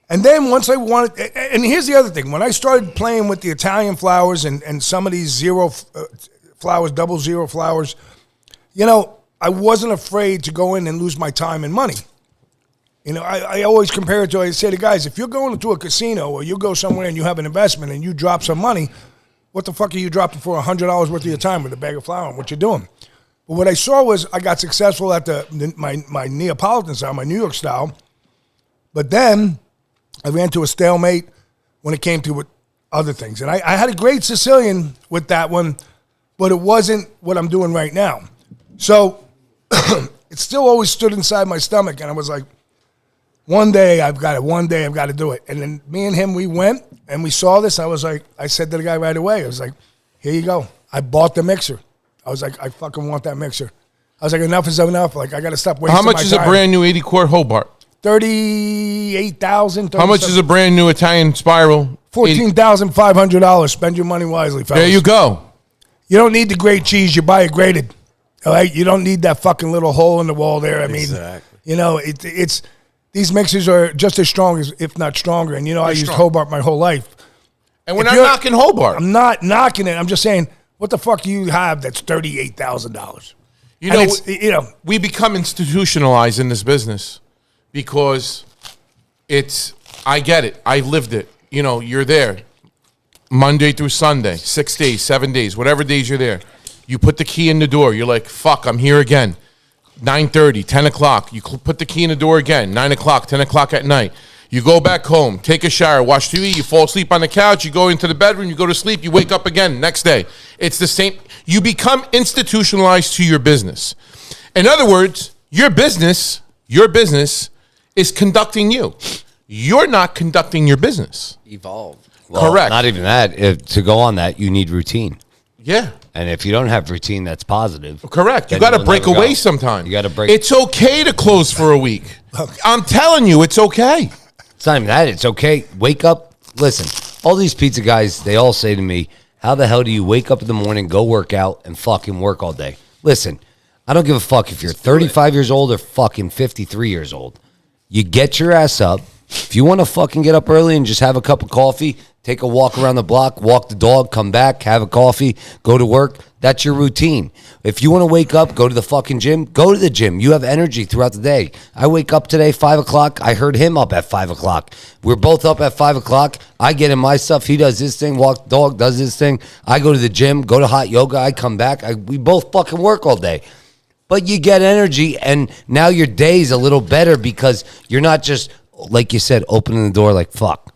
And then once I wanted, and here's the other thing. When I started playing with the Italian flours and some of these zero flours, 00 flours, I wasn't afraid to go in and lose my time and money. I always compare it to, I say to guys, if you're going to a casino or you go somewhere and you have an investment and you drop some money, what the fuck are you dropping for $100 worth of your time with a bag of flour? What you doing? But what I saw was I got successful at my Neapolitan style, my New York style. But then I ran to a stalemate when it came to other things. And I had a great Sicilian with that one, but it wasn't what I'm doing right now. So it still always stood inside my stomach, and I was like, one day I've got to do it. And then me and him, we went and we saw this. I said to the guy right away, I was like, here you go. I bought the mixer. I was like, I fucking want that mixer. I was like, enough is enough. Like, I got to stop wasting How my much is time. a brand new 80 quart Hobart? $38,000. How much is a brand new Italian spiral? $14,500. Spend your money wisely, fellas. There you go. You don't need the great cheese. You buy it grated. All right? You don't need that fucking little hole in the wall there. I mean, Exactly. it's these mixers are just as strong as, if not stronger. And, I used strong. Hobart my whole life. And we're If not you're- knocking Hobart. I'm not knocking it. I'm just saying, what the fuck do you have that's $38,000? You And know, it's, we become institutionalized in this business because I get it. I lived it. You're there Monday through Sunday, 6 days, 7 days, whatever days you're there. You put the key in the door. You're like, fuck, I'm here again. 9:30, 10 o'clock. You put the key in the door again, 9 o'clock, 10 o'clock at night. You go back home, take a shower, watch TV, you fall asleep on the couch, you go into the bedroom, you go to sleep, you wake up again next day. It's the same. You become institutionalized to your business. In other words, your business is conducting you. You're not conducting your business. Evolve. Well, Correct. Not even that. To go on that, you need routine. Yeah. And if you don't have routine that's positive. Correct. You then got to you'll break never away go. sometime. You got to break. It's okay to close for a week. I'm telling you, it's okay. It's not even that. It's okay. Wake up. Listen, all these pizza guys, they all say to me, how the hell do you wake up in the morning, go work out, and fucking work all day? Listen, I don't give a fuck if you're 35 years old or fucking 53 years old. You get your ass up. If you want to fucking get up early and just have a cup of coffee, take a walk around the block, walk the dog, come back, have a coffee, go to work, that's your routine. If you want to wake up, go to the fucking gym, go to the gym. You have energy throughout the day. I wake up today, 5 o'clock. I heard him up at 5 o'clock. We're both up at 5 o'clock. I get in my stuff. He does his thing, walk the dog, does his thing. I go to the gym, go to hot yoga. I come back. We both fucking work all day. But you get energy, and now your day's a little better because you're not just, like you said, opening the door like, fuck.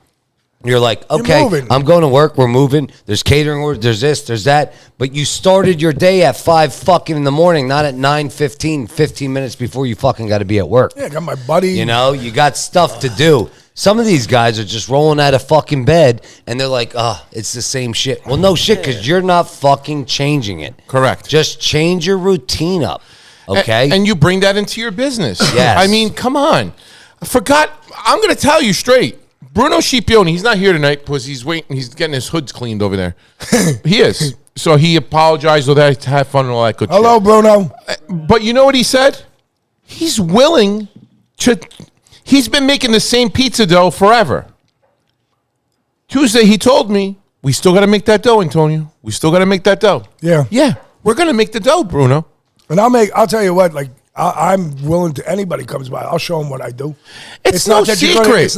You're like, okay, I'm going to work. We're moving. There's catering orders. There's this, there's that. But you started your day at 5 fucking in the morning, not at 9:15, 15 minutes before you fucking got to be at work. Yeah, I got my buddy. You know, you got stuff to do. Some of these guys are just rolling out of fucking bed, and they're like, oh, it's the same shit. Well, no shit, because you're not fucking changing it. Correct. Just change your routine up, okay? And you bring that into your business. Yes. I mean, come on. I forgot. I'm going to tell you straight. Bruno Scipione, he's not here tonight because he's waiting. He's getting his hoods cleaned over there. He is. So he apologized for that, to have fun and all that good Hello, shit. Bruno. But you know what he said? He's willing to... He's been making the same pizza dough forever. Tuesday, he told me, we still got to make that dough, Antonio. We still got to make that dough. Yeah. Yeah, we're going to make the dough, Bruno. And I'll tell you what, like, I'm willing to, anybody comes by, I'll show them what I do. It's no not that secret.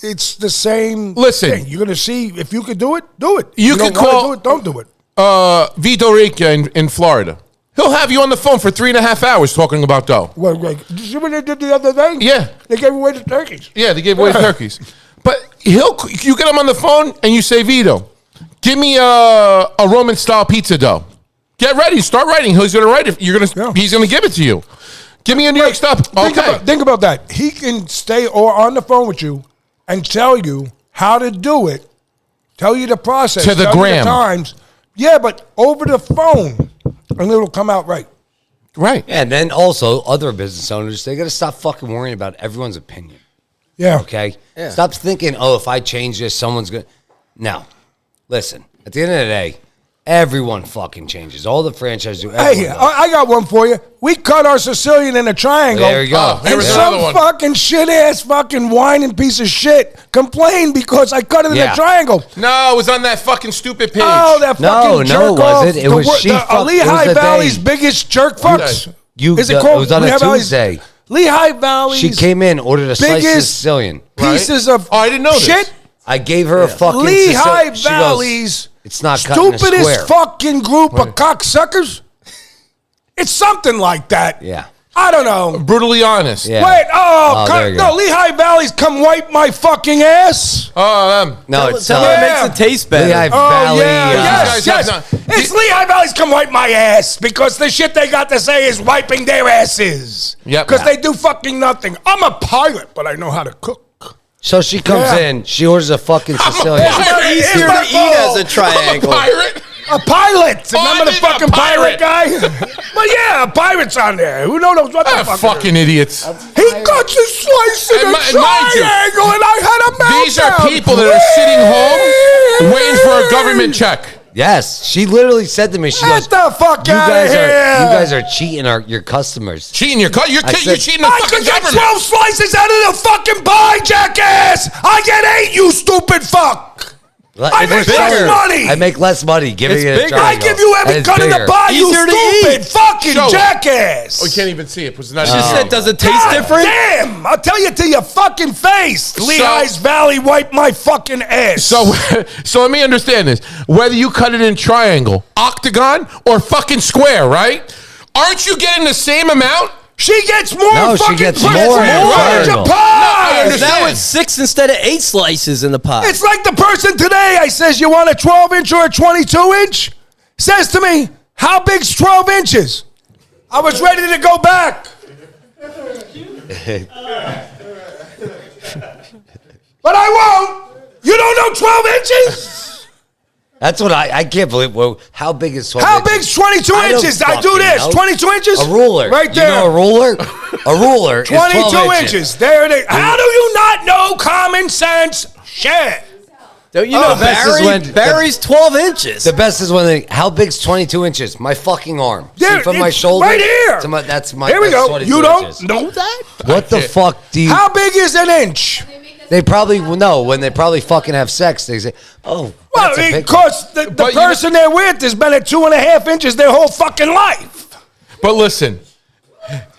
It's the same Listen. thing. You're going to see, if you could do it, do it. You If can don't wanna call- do it, don't do it. Vito Rica in Florida. He'll have you on the phone for 3.5 hours talking about dough. What, like, did you see what they did the other day? Yeah. They gave away the turkeys. Yeah, they gave away the turkeys. But you get him on the phone and you say, Vito, give me a Roman style pizza dough. Get ready, start writing. He's gonna write it. He's gonna give it to you. Give me a New York stuff. Okay. Think about that. He can stay or on the phone with you and tell you how to do it, tell you the process, To the tell you gram. times. Yeah, but over the phone, and it'll come out right. Right. And then also, other business owners, they got to stop fucking worrying about everyone's opinion. Yeah. Okay? Yeah. Stop thinking, oh, if I change this, someone's going to. No. Listen, at the end of the day, everyone fucking changes. All the franchises do. Hey, I got one for you. We cut our Sicilian in a triangle. There you go. There And was some another one. fucking shit-ass fucking whining piece of shit complained because I cut it in Yeah. a triangle. No, it was on that fucking stupid page. Oh, that fucking jerk it off. wasn't. It was she fucked- it was Lehigh the Valley's day. biggest jerk fucks. Okay. Is it It called was on a Lehigh Valley's- Tuesday. Lehigh Valley's She came in, ordered a slice of biggest Sicilian. pieces of Oh, I didn't know this. shit. I gave her a fucking Lehigh Sicilian. She goes, Valley's it's not cut in a stupidest square. fucking group of cocksuckers. It's something like that. Yeah. I don't know. Brutally honest. Yeah. Wait, there you no, go. Lehigh Valley's come wipe my fucking ass. Oh, No, it's Tell not. her it Yeah. makes it taste better. Lehigh Oh, Valley. yeah, guys yes. have It's Lehigh Valley's come wipe my ass because the shit they got to say is wiping their asses. Yep. Because they do fucking nothing. I'm a pilot, but I know how to cook. So she comes Yeah. in, she orders a fucking Sicilian. pirate. Easier to eat as a triangle. pirate. A pilot. Oh, Remember I the mean, fucking a pirate pirate. guy? But yeah, a pirate's on there. Who knows what the Ah, fuck? fucking idiots. He cuts a slice in And a mind you, triangle, and I had a meltdown. These are people that are sitting home waiting for a government check. Yes, she literally said to me, she Get goes, the fuck you out guys of here. you guys are cheating your customers. Cheating your cut. You're I said- cheating the I fucking could get government. 12 slices out of the fucking pie, jackass! I get 8, you stupid fuck! I If make we're less bigger, money. I make less money giving It's it a bigger. I triangle. give you every And it's cut of the bigger. pie, you Easier to stupid eat. fucking Show it. jackass! Oh, you can't even see it. It's not She said, does it taste God different? Damn! I'll tell you to your fucking face. Lehigh's Valley wipe my fucking ass. So let me understand this. Whether you cut it in triangle, octagon, or fucking square, right? Aren't you getting the same amount? she gets more No, she fucking gets pussy. more in More triangle. pie. I understand. Now it's 6 instead of 8 slices in the pot. It's like the person today, I says, you want a 12-inch or a 22-inch? Says to me, how big's 12 inches? I was ready to go back. But I won't. You don't know 12 inches? That's what I can't believe. Well, how big is 12 How inches? big's 22 I don't inches? I do fucking this. know. 22 inches? A ruler. Right there. You know a ruler? A ruler is 22 12 inches. There it is. How do you not know common sense shit? Don't you know the best is when- Barry's 12 inches. The best is when they, how big's 22 inches? My fucking arm. There, See, from my it's shoulder right here. to my, that's my. Here we that's go. 22 You don't inches. know that? What the fuck do you? How big is an inch? They probably know when they probably fucking have sex. They say, "Oh, Well, that's a big because the But you- person they're with has been at 2.5 inches their whole fucking life. But listen,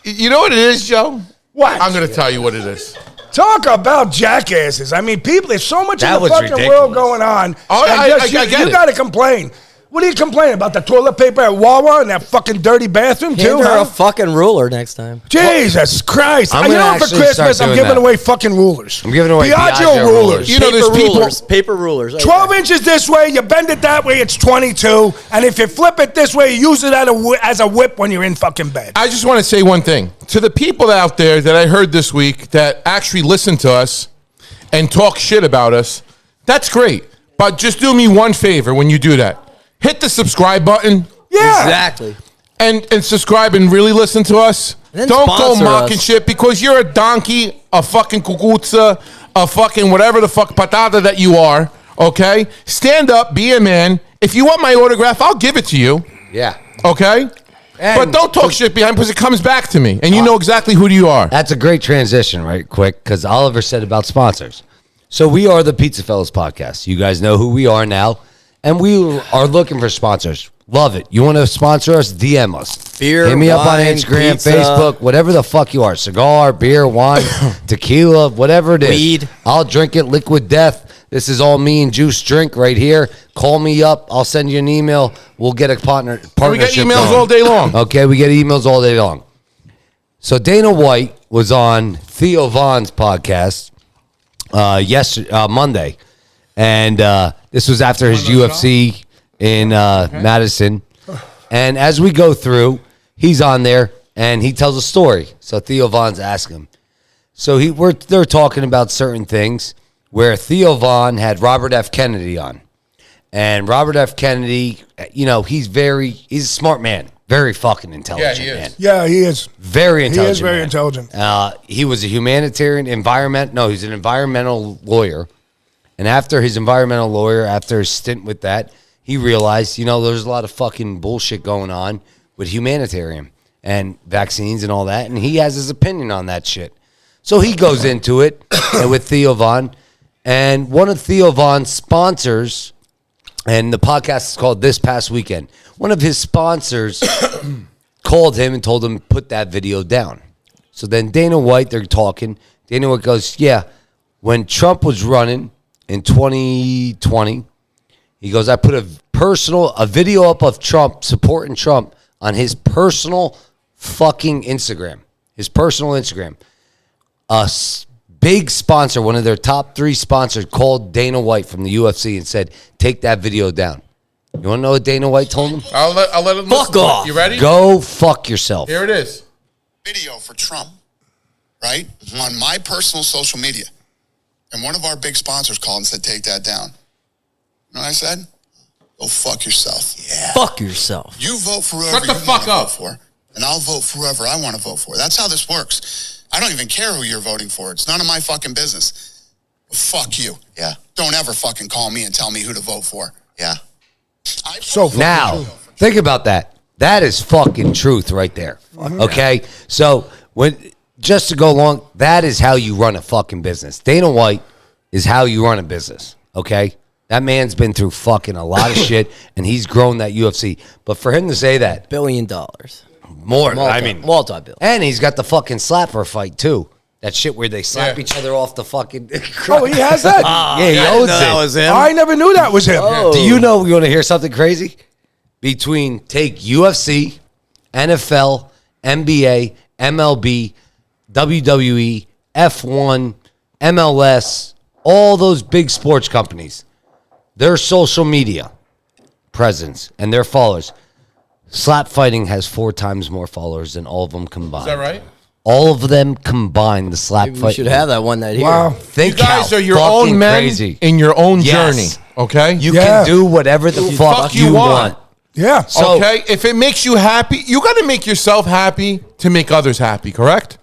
you know what it is, Joe? What? I'm going to tell you what it is. Talk about jackasses. I mean, people, there's so much That in the was fucking ridiculous. world going on. Oh, and I just get you it. got to complain. What are you complaining about? The toilet paper at Wawa and that fucking dirty bathroom, too, Hand her huh? a fucking ruler next time. Jesus Christ. I'm You gonna know, for actually Christmas, start I'm doing giving that. away fucking rulers. I'm giving away Piaggio rulers. rulers. You know, there's people. rulers. Paper rulers. Okay. 12 inches this way, you bend it that way, it's 22. And if you flip it this way, you use it as a whip when you're in fucking bed. I just want to say one thing. To the people out there that I heard this week that actually listen to us and talk shit about us, that's great. But just do me one favor when you do that. Hit the subscribe button. Yeah. Exactly. And subscribe and really listen to us. And then Don't go sponsor mocking us. shit because you're a donkey, a fucking kukutza, a fucking whatever the fuck patata that you are, okay? Stand up, be a man. If you want my autograph, I'll give it to you, Yeah, okay? But don't talk shit behind because it comes back to me, and you know exactly who you are. that's a great transition, right? Quick, because Oliver said about sponsors. So we are the Pizza Fellas podcast. You guys know who we are now, and we are looking for sponsors. Love it. You want to sponsor us? DM us. Beer, Hit me up on wine, Instagram, pizza. Facebook, whatever the fuck you are. Cigar, beer, wine, tequila, whatever it is. Weed. I'll drink it. Liquid Death. This is all me and Juice drink right here. Call me up. I'll send you an email. We'll get a partnership We get emails going. all day long. Okay, we get emails all day long. So Dana White was on Theo Von's podcast Monday, and this was after his UFC in Madison. And as we go through, he's on there and he tells a story. So Theo Von's asking him. So they're talking about certain things where Theo Von had Robert F. Kennedy on. And Robert F. Kennedy, you know, he's a smart man. Very fucking intelligent Yeah, he is. man. Yeah, he is. Very intelligent. He is very man. intelligent. He was a humanitarian he's an environmental lawyer. And after his stint with that, he realized, you know, there's a lot of fucking bullshit going on with humanitarian and vaccines and all that. And he has his opinion on that shit. So he goes into it with Theo Von. And one of Theo Von's sponsors, and the podcast is called This Past Weekend, one of his sponsors called him and told him, put that video down. So then Dana White, they're talking. Dana White goes, yeah, when Trump was running in 2020, he goes, I put a video up of Trump, supporting Trump on his personal fucking Instagram. His personal Instagram. Big sponsor, one of their top 3 sponsors, called Dana White from the UFC and said, take that video down. You want to know what Dana White told him? I'll let him Fuck listen. off. You ready? Go fuck yourself. Here it is. Video for Trump, right? On my personal social media. And one of our big sponsors called and said, take that down. You know what I said? Go fuck yourself. Yeah. Fuck yourself. You vote for whoever Shut the you fuck want to up. vote for, and I'll vote for whoever I want to vote for. That's how this works. I don't even care who you're voting for. It's none of my fucking business. Fuck you. Yeah. Don't ever fucking call me and tell me who to vote for. Yeah. Now, think about that. That is fucking truth right there. Okay? So, just to go along, that is how you run a fucking business. Dana White is how you run a business. Okay? That man's been through fucking a lot of shit, and he's grown that UFC. But for him to say that, $1 billion. more, I mean, multi-bill. and he's got the fucking slapper fight, too. That shit where they slap Yeah. each other off the fucking... Oh, he has that? yeah, he owns it. him. I never knew that was him. Oh. Do you know, you want to hear something crazy? Between take UFC, NFL, NBA, MLB, WWE, F1, MLS, all those big sports companies, their social media presence and their followers. Slap fighting has 4 times more followers than all of them combined. Is that right? All of them combined, the slap Maybe fight. we should have that one night here. Wow. Think You guys how are your fucking own men crazy. in your own Yes. journey. Okay? You Yeah. can do whatever the fuck you want. Yeah. So- Okay? If it makes you happy, you got to make yourself happy to make others happy, correct?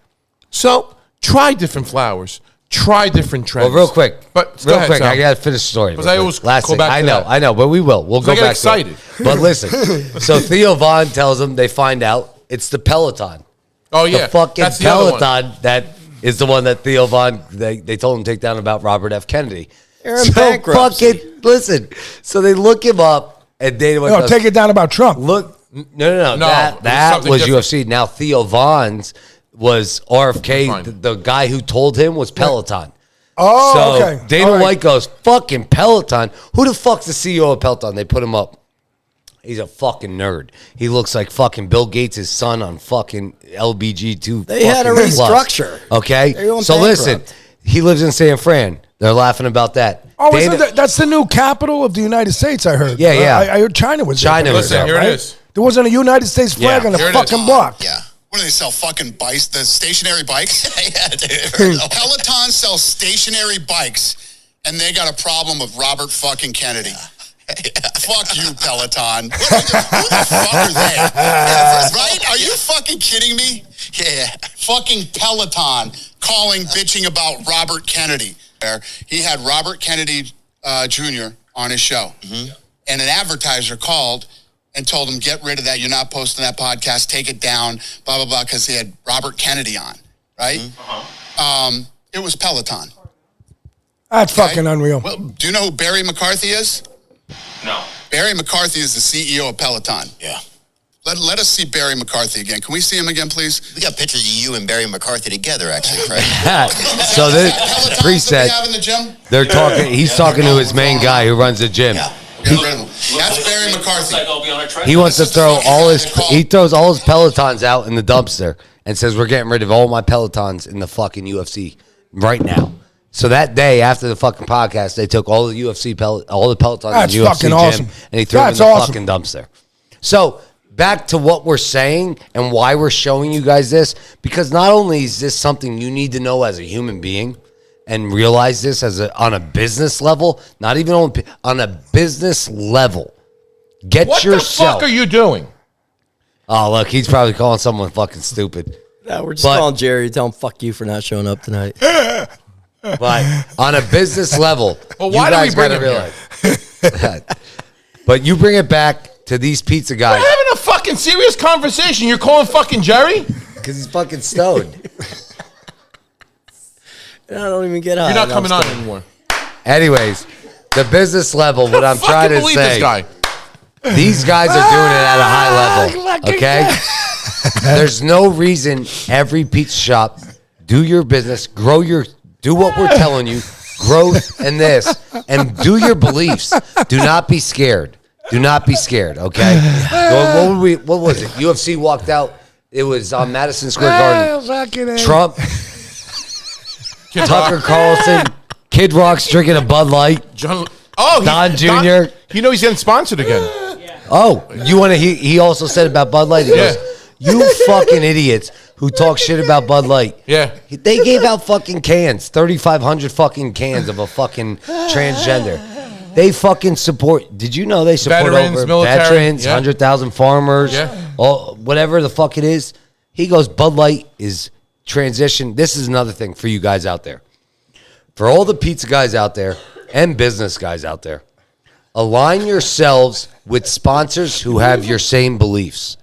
So try different flowers. Try different trends. Well, real quick. But go real ahead, quick, Sal. I got to finish the story. 'Cause real I quick. always Last go thing. back to I that. know, but we will. We'll go I get back excited. to it. But listen, so Theo Vaughn tells them they find out it's the Peloton. Oh, yeah. The fucking That's the other one. Peloton that is the one that Theo Vaughn, they told him to take down about Robert F. Kennedy. They're in So bankruptcy. fucking, listen, so they look him up and Dana White No, goes, take it down about Trump. look, no. No, it was That something was different. UFC. Now Theo Vaughn's was RFK. Fine. The guy who told him was Peloton. Oh, So okay. Dana All right. White goes, fucking Peloton. Who the fuck's the CEO of Peloton? They put him up. He's a fucking nerd. He looks like fucking Bill Gates' son on fucking LBG2. They had to fucking plus. restructure. Okay? They're going So listen, bankrupt. he lives in San Fran. They're laughing about that. Oh, Dana- isn't that's the new capital of the United States, I heard. Yeah, yeah. I heard China was China there. was Listen, there, here right? it is. There wasn't a United States flag Yeah, on the here it is. fucking block. Yeah. What do they sell? Fucking bikes? The stationary bikes? Yeah, dude. Peloton sells stationary bikes, and they got a problem with Robert fucking Kennedy. Fuck you, Peloton. Who the fuck are they? Right? Are you fucking kidding me? Yeah. Fucking Peloton calling, bitching about Robert Kennedy. He had Robert Kennedy Jr. on his show. Mm-hmm. And an advertiser called and told him, get rid of that. You're not posting that podcast. Take it down, blah, blah, blah, because he had Robert Kennedy on, right? Mm-hmm. It was Peloton. That's Okay? fucking unreal. Well, do you know who Barry McCarthy is? No. Barry McCarthy is the CEO of Peloton. Yeah. Let us see Barry McCarthy again. Can we see him again, please? We got pictures of you and Barry McCarthy together, actually, right? So this Pelotons that preset, we have in the gym? they're talking. He's talking to his main guy who runs the gym. Yeah. Get rid of him. That's Barry McCarthy. I'll be on a treadmill. He wants to This is the throw fucking all guy his. they call- He throws all his Pelotons out in the dumpster and says, "We're getting rid of all my Pelotons in the fucking UFC right now." So that day after the fucking podcast, they took all the UFC all the Pelotons That's in the UFC fucking gym awesome. and he threw them in That's the awesome. fucking dumpster. So back to what we're saying and why we're showing you guys this, because not only is this something you need to know as a human being and realize this on a business level, not even on a business level. Get What yourself. the fuck are you doing? Oh, look, he's probably calling someone fucking stupid. No, we're just But- calling Jerry. Tell him fuck you for not showing up tonight. But on a business level, Well, why do we bring gotta him realize. But you bring it back to these pizza We're guys having a fucking serious conversation. You're calling fucking Jerry? because he's fucking stoned. I don't even get high. You're not I'm coming on stoned. anymore. Anyways, the business level, what I'm Fucking trying to believe say, this guy. these guys are doing it at a high level. Okay? There's no reason every pizza shop, do your business, do what we're telling you, growth and this, and do your beliefs. Do not be scared. Do not be scared, okay? What was it? UFC walked out. It was on Madison Square Garden. Trump, Tucker Carlson, Kid Rock's drinking a Bud Light. Don Jr. You know he's getting sponsored again. Oh, you want to? He also said about Bud Light. He goes, "You fucking idiots who talk shit about Bud Light." Yeah. They gave out fucking cans, 3,500 fucking cans of a fucking transgender. They fucking support. Did you know they support Veterans, over military, veterans, yeah. 100,000 farmers, Yeah. whatever the fuck it is? He goes, Bud Light is transition. This is another thing for you guys out there. For all the pizza guys out there and business guys out there, align yourselves with sponsors who have your same beliefs.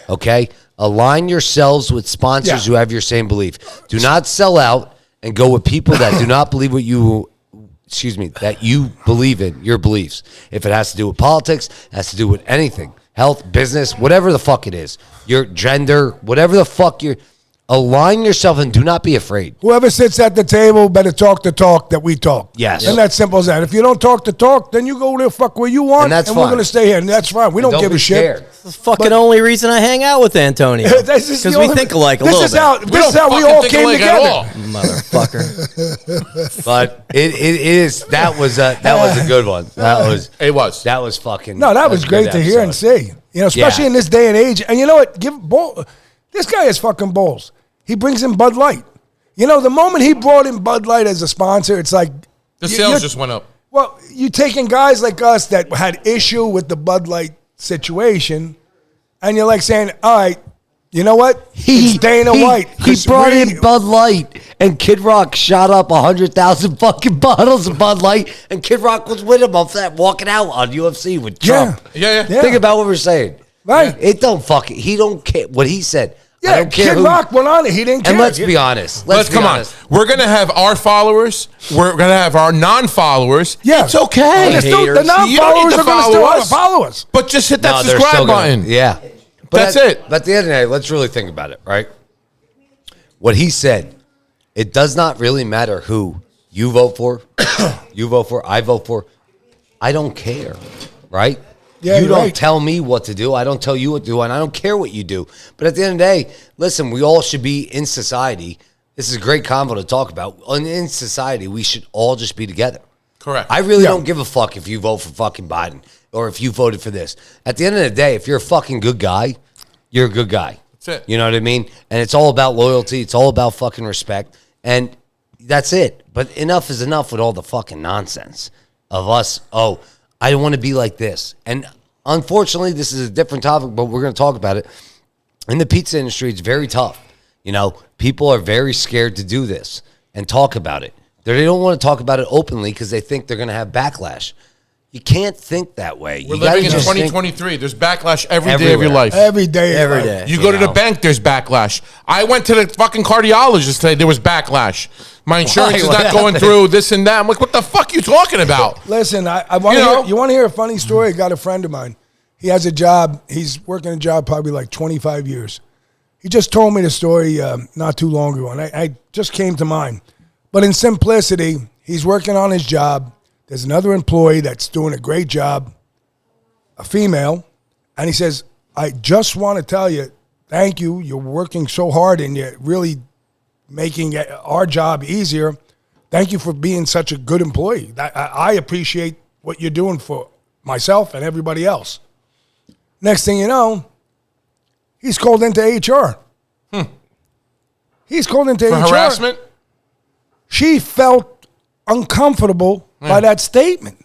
Okay? Align yourselves with sponsors who have your same belief. Do not sell out and go with people that do not believe that you believe in your beliefs. If it has to do with politics, it has to do with anything, health, business, whatever the fuck it is, your gender, whatever the fuck Align yourself and do not be afraid. Whoever sits at the table better talk the talk that we talk. Yes. And that's simple as that. If you don't talk the talk, then you go to fuck where you want, And that's we're fine. going to stay here. And that's fine. We don't give be a shit. scared. That's the fucking only reason I hang out with Antonio. This is the Because we only- think alike a this little is bit. How, this is how we fucking all think came alike together. at all. Motherfucker. But it is that was a good one. It was. That was fucking. No, that was a great good to hear and episode. see. You know, especially in this day and age. And you know what? This guy has fucking balls. He brings in Bud Light. You know, the moment he brought in Bud Light as a sponsor, it's like The sales just went up. Well, you taking guys like us that had issue with the Bud Light situation, and you're like saying, "All right, you know what? It's Dana White." He brought in Bud Light, and Kid Rock shot up 100,000 fucking bottles of Bud Light, and Kid Rock was with him off that walking out on UFC with Trump. Yeah. Think about what we're saying. Right. It don't fucking. He don't care what he said. I Yeah, don't care Kid who- Rock went on it. He didn't care. And let's be honest. Let's come on. We're gonna have our followers. We're gonna have our non-followers. Yeah. It's okay. The Haters. You don't non-followers need to are going to still follow us. follow us. But just hit that No, they're subscribe still gonna- button. Yeah. That's at- it. But at the end of the day, let's really think about it, right? What he said, it does not really matter who you vote for, I vote for. I don't care, right? Yeah, you you're don't right. tell me what to do. I don't tell you what to do, and I don't care what you do. But at the end of the day, listen, we all should be in society. This is a great convo to talk about. In society, we should all just be together. Correct. I really don't give a fuck if you vote for fucking Biden or if you voted for this. At the end of the day, if you're a fucking good guy, you're a good guy. That's it. You know what I mean? And it's all about loyalty. It's all about fucking respect. And that's it. But enough is enough with all the fucking nonsense of us. Oh, I don't want to be like this. And unfortunately, this is a different topic, but we're going to talk about it. In the pizza industry, it's very tough. You know, people are very scared to do this and talk about it. They don't want to talk about it openly because they think they're going to have backlash. You can't think that way. We're You gotta living in just think 2023. There's backlash every day of Everywhere. your life. Every day. Every day. You go to the bank, there's backlash. I went to the fucking cardiologist today. There was backlash. My insurance is What not going happened? through this and that. I'm like, what the fuck are you talking about? Listen, I want You to know? hear. You want to hear a funny story? I got a friend of mine. He has a job. He's working a job probably like 25 years. He just told me the story not too long ago, and I just came to mind. But in simplicity, he's working on his job. There's another employee that's doing a great job, a female, and he says, I just want to tell you, thank you. You're working so hard and you're really making our job easier. Thank you for being such a good employee. I appreciate what you're doing for myself and everybody else. Next thing you know, he's called into HR. He's called into For HR. harassment? She felt uncomfortable by that statement.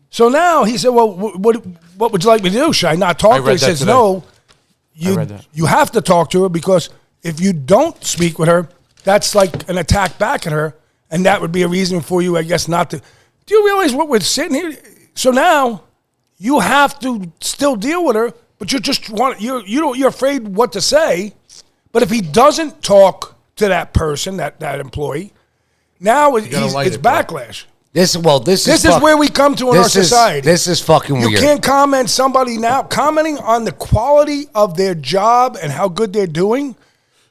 So now he said, well, what would you like me to do? Should I not talk to her? He read that says, today. no, read that. you have to talk to her because if you don't speak with her, that's like an attack back at her. And that would be a reason for you, I guess, not to. Do you realize what we're sitting here? So now you have to still deal with her, but you're afraid what to say. But if he doesn't talk to that person, that employee, now it's light it, bro. backlash. This This is where we come to in our society. This is fucking You weird. can't comment somebody now. Commenting on the quality of their job and how good they're doing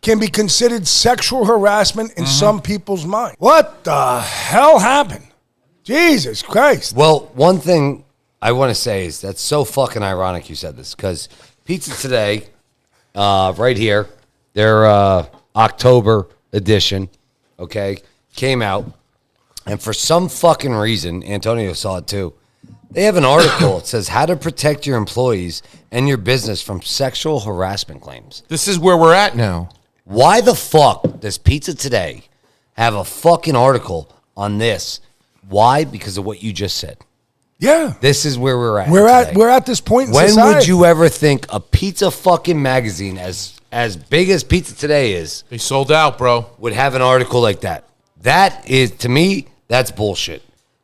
can be considered sexual harassment in some people's mind. What the hell happened? Jesus Christ. Well, one thing I want to say is that's so fucking ironic you said this because Pizza Today, right here, their October edition, okay, came out. And for some fucking reason, Antonio saw it too. They have an article. It says how to protect your employees and your business from sexual harassment claims. This is where we're at now. Why the fuck does Pizza Today have a fucking article on this? Why? Because of what you just said. Yeah. This is where we're at. We're at this point in When society. would you ever think a pizza fucking magazine as big as Pizza Today is They sold out, bro. would have an article like that? That is, to me, that's bullshit.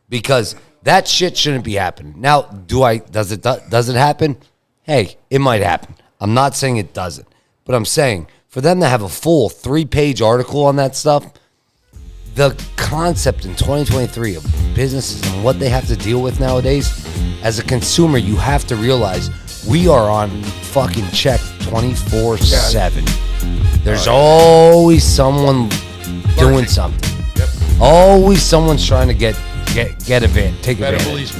Because that shit shouldn't be happening. Now, does it happen? Hey, it might happen. I'm not saying it doesn't. But I'm saying for them to have a full 3-page article on that stuff, the concept in 2023 of businesses and what they have to deal with nowadays, as a consumer, you have to realize we are on fucking check 24/7. There's always someone doing something. Yep. Always someone's trying to take advantage.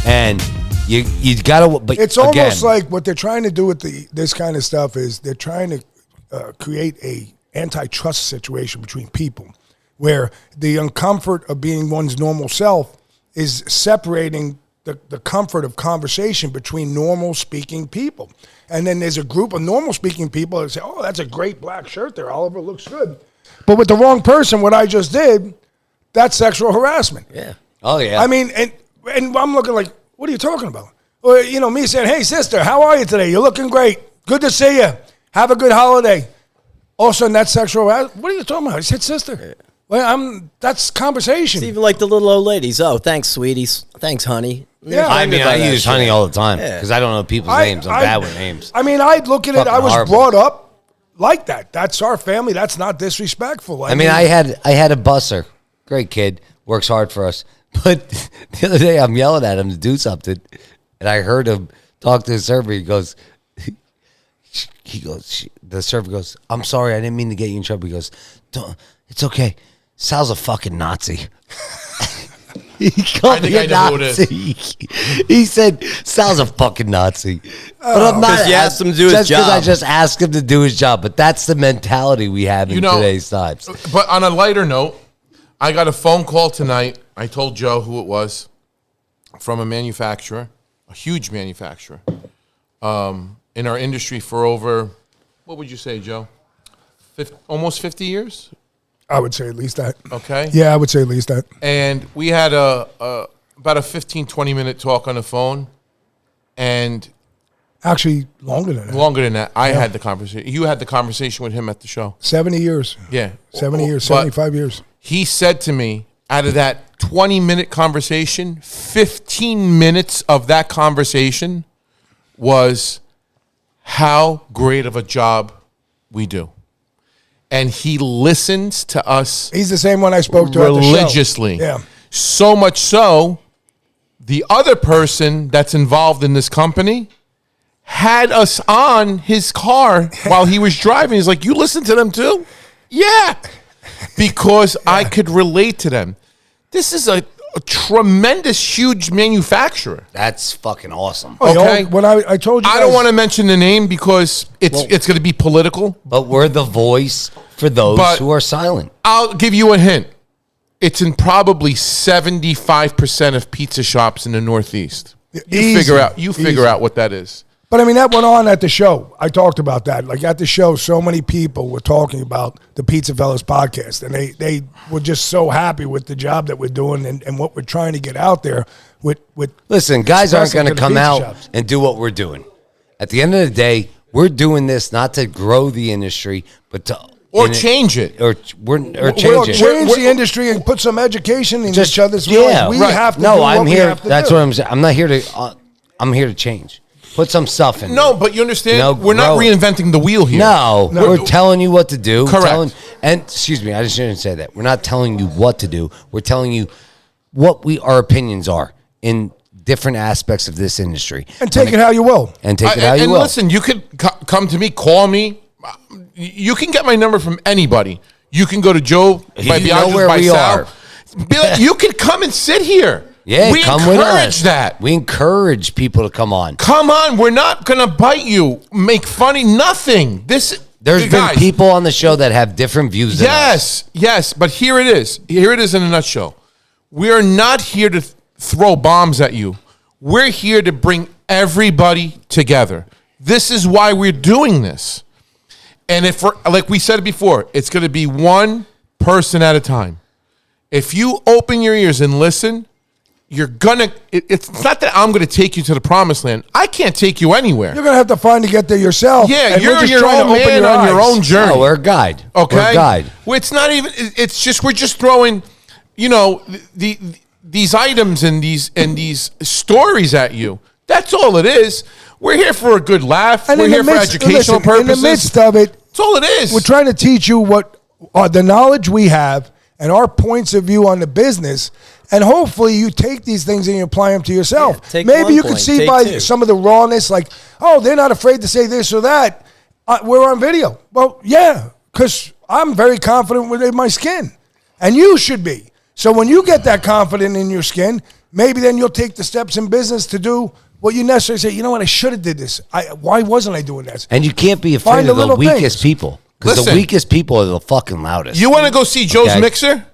And you gotta. But it's almost like what they're trying to do with this kind of stuff is they're trying to create a antitrust situation between people, where the uncomfort of being one's normal self is separating the comfort of conversation between normal speaking people. And then there's a group of normal speaking people that say, oh, that's a great black shirt there, Oliver, looks good. But with the wrong person, what I just did, that's sexual harassment. Yeah. Oh, yeah. I mean, and I'm looking like, what are you talking about? Or, me saying, hey, sister, how are you today? You're looking great. Good to see you. Have a good holiday. All of a sudden, that's sexual harassment. What are you talking about? I said, sister. Well, that's conversation. It's even like the little old ladies. Oh, thanks, sweeties. Thanks, honey. Yeah. I mean, I use honey all the time because I don't know people's names. I'm bad with names. I mean, I look at it. I was horrible. brought up like that. That's our family. That's not disrespectful. I mean, I had a busser. Great kid. Works hard for us. But the other day, I'm yelling at him to do something, and I heard him talk to the server. He goes, the server goes, I'm sorry, I didn't mean to get you in trouble. He goes, it's okay. Sal's a fucking Nazi. He called me a Nazi. He said, Sal's a fucking Nazi. But I'm not. Because you asked him to do his just because job. I just asked him to do his job. But that's the mentality we have in today's times. But on a lighter note, I got a phone call tonight. I told Joe who it was, from a manufacturer, a huge manufacturer, in our industry for over, what would you say, Joe? Almost 50 years? I would say at least that. Okay. Yeah, I would say at least that. And we had about a 15, 20-minute talk on the phone. And actually, longer than that. Longer than that. I had the conversation. You had the conversation with him at the show. 70 years. Yeah. 70 years, 75 years. He said to me, out of that 20-minute conversation, 15 minutes of that conversation was how great of a job we do. And he listens to us. He's the same one I spoke to religiously. At the show. Yeah. So much so, the other person that's involved in this company had us on his car while he was driving. He's like, you listen to them too? Yeah. Because I could relate to them. This is a tremendous, huge manufacturer. That's fucking awesome. Okay. When I told you, I don't want to mention the name because it's going to be political. But we're the voice for those who are silent. I'll give you a hint. It's in probably 75% of pizza shops in the Northeast. You figure out what that is. But I mean, that went on at the show. I talked about that. Like at the show, so many people were talking about the PizzaFellas podcast, and they were just so happy with the job that we're doing and what we're trying to get out there. Listen, guys aren't going to come out shops. and do what we're doing. At the end of the day, we're doing this not to grow the industry, but to change it, or change it. Change the industry and put some education in each other's yeah, we right. have to. No, do I'm what here. We have to That's do. what I'm saying. I'm not here to. I'm here to change. Put some stuff in. No, but you understand. You know, we're not reinventing the wheel here. No, we're telling you what to do. Correct. Excuse me, I just didn't say that. We're not telling you what to do. We're telling you what our opinions are in different aspects of this industry. And take it how you will. And take it how you will. And listen, you could come to me, call me. You can get my number from anybody. You can go to Joe by Bianca's by Sal. You can come and sit here. Yeah, we come with us. encourage that. We encourage people to come on. Come on, we're not gonna bite you, make funny, nothing. There's been people on the show that have different views than us. Yes, but here it is. Here it is in a nutshell. We are not here to throw bombs at you. We're here to bring everybody together. This is why we're doing this. And if we're, like we said before, it's going to be one person at a time. If you open your ears and listen, you're gonna. It's not that I'm gonna take you to the promised land. I can't take you anywhere. You're gonna have to find to get there yourself. Yeah, and you're we're just your trying own to open man on your eyes. own journey. No, we're a guide. Okay, we're a guide. Well, it's not even. It's just we're just throwing, these items and these stories at you. That's all it is. We're here for a good laugh. And we're here for educational purposes. In the midst of it, that's all it is. We're trying to teach you what the knowledge we have and our points of view on the business. And hopefully you take these things and you apply them to yourself. Yeah, take Maybe one you point, can see take by two. some of the rawness, like, oh, they're not afraid to say this or that. We're on video. Well, yeah, because I'm very confident within my skin. And you should be. So when you get that confident in your skin, maybe then you'll take the steps in business to do what you necessarily say, you know what, I should have did this. Why wasn't I doing this? And you can't be afraid of the weakest people. Because the weakest people are the fucking loudest. You want to go see Joe's mixer?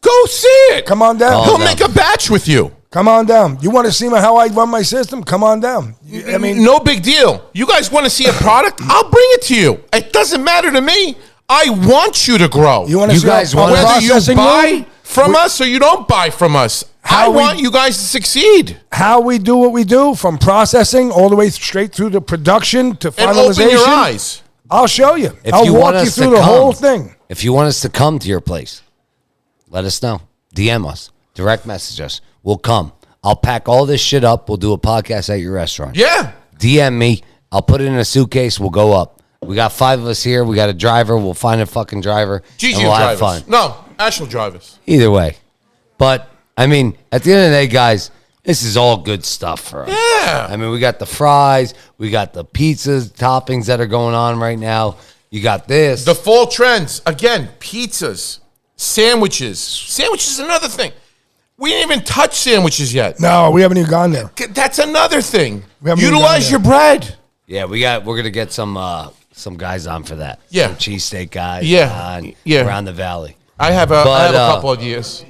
Go see it. Come on down. He'll make a batch with you. Come on down. You want to see how I run my system? Come on down. I mean, no big deal. You guys want to see a product? I'll bring it to you. It doesn't matter to me. I want you to grow. You want to see guys whether you buy from us or you don't buy from us. I want you guys to succeed. How we do what we do, from processing all the way straight through the production to finalization. And open your eyes. I'll show you. I'll walk you through the whole thing. If you want us to come to your place, let us know. DM us. Direct message us. We'll come. I'll pack all this shit up. We'll do a podcast at your restaurant. Yeah. DM me. I'll put it in a suitcase. We'll go up. We got 5 of us here. We got a driver. We'll find a fucking driver. Gigi and we'll have drivers. fun. No, Ash will drive us. Either way. But, I mean, at the end of the day, guys, this is all good stuff for us. Yeah. I mean, we got the fries. We got the pizzas, toppings that are going on right now. You got this. The fall trends. Again, pizzas, sandwiches. Sandwiches is another thing. We didn't even touch sandwiches yet. No, we haven't even gone there. That's another thing. Utilize your bread. Yeah, we're gonna get some guys on for that. Yeah. Some cheesesteak guys. Yeah. Around the valley. I have a couple of ideas.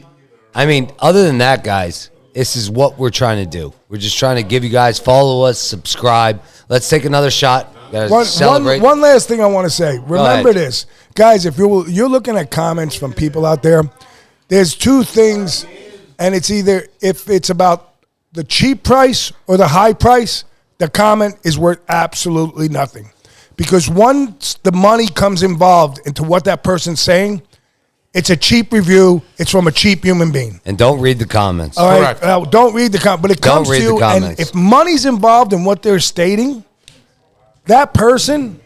I mean, other than that, guys, this is what we're trying to do. We're just trying to give you guys, follow us, subscribe. Let's take another shot. One last thing I want to say. Remember this, guys. If you're looking at comments from people out there, there's 2 things, and it's either if it's about the cheap price or the high price, the comment is worth absolutely nothing, because once the money comes involved into what that person's saying, it's a cheap review. It's from a cheap human being. And don't read the comments. All right? Don't read the comment. But it comes to you, and if money's involved in what they're stating, that person,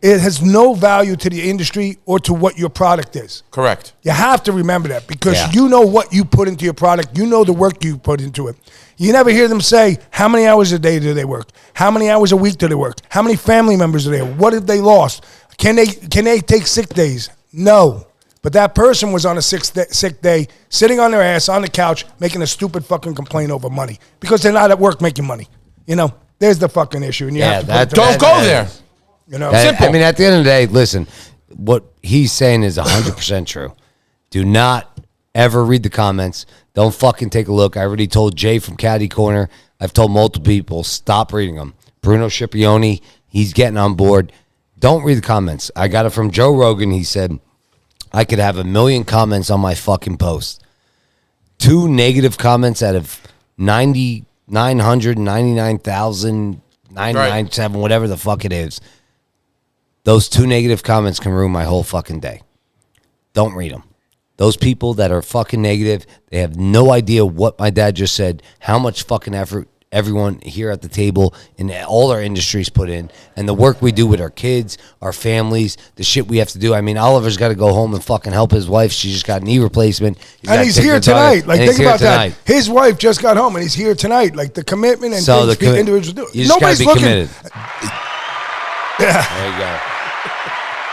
it has no value to the industry or to what your product is. Correct. You have to remember that, because you know what you put into your product. You know the work you put into it. You never hear them say, how many hours a day do they work? How many hours a week do they work? How many family members do they have? What have they lost? Can they take sick days? No. But that person was on a sick day, sitting on their ass on the couch, making a stupid fucking complaint over money because they're not at work making money. You know, there's the fucking issue. And you have to don't go there. You know, simple. I mean, at the end of the day, listen, what he's saying is 100% true. Do not ever read the comments. Don't fucking take a look. I already told Jay from Caddy Corner. I've told multiple people, stop reading them. Bruno Scipione, he's getting on board. Don't read the comments. I got it from Joe Rogan. He said, I could have 1 million comments on my fucking post. 2 negative comments out of 999,997, whatever the fuck it is. Those 2 negative comments can ruin my whole fucking day. Don't read them. Those people that are fucking negative, they have no idea what my dad just said, how much fucking effort everyone here at the table in all our industries put in, and the work we do with our kids, our families, the shit we have to do. I mean, Oliver's got to go home and fucking help his wife. She just got a knee replacement. He's here tonight. Like, think about that. His wife just got home, and he's here tonight. Like, the commitment and so things the individuals do. You just got to be committed. Yeah. There you go.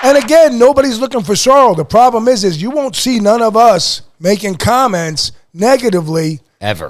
And again, nobody's looking for sorrow. The problem is you won't see none of us making comments negatively ever,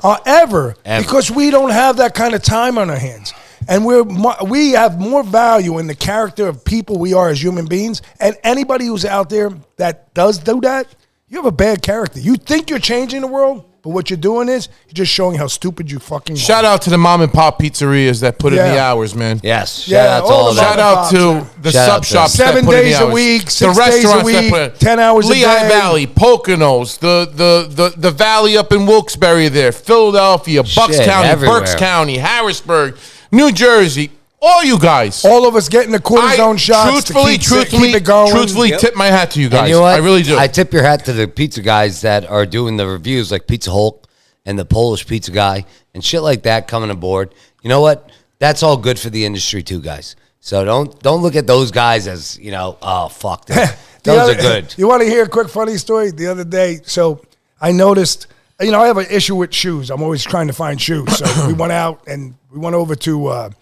because we don't have that kind of time on our hands. And we have more value in the character of people we are as human beings. And anybody who's out there that does do that, you have a bad character. You think you're changing the world, but what you're doing is you're just showing how stupid you fucking are. Shout out to the mom and pop pizzerias that put in the hours, man. Yes. Shout out to all of Shout out to the sub shops 7 days a week, 6 days a week, 10 hours a day. Lehigh Valley, Poconos, the valley up in Wilkes-Barre there, Philadelphia, Bucks County, everywhere. Berks County, Harrisburg, New Jersey. All you guys. All of us getting the cortisone shots to keep it going. Truthfully, tip my hat to you guys. You know what? I really do. I tip your hat to the pizza guys that are doing the reviews, like Pizza Hulk and the Polish pizza guy and shit like that coming aboard. You know what? That's all good for the industry too, guys. So don't look at those guys as, you know, oh, fuck that. Those are good. You want to hear a quick funny story? The other day, so I noticed, you know, I have an issue with shoes. I'm always trying to find shoes. So we went out and we went over to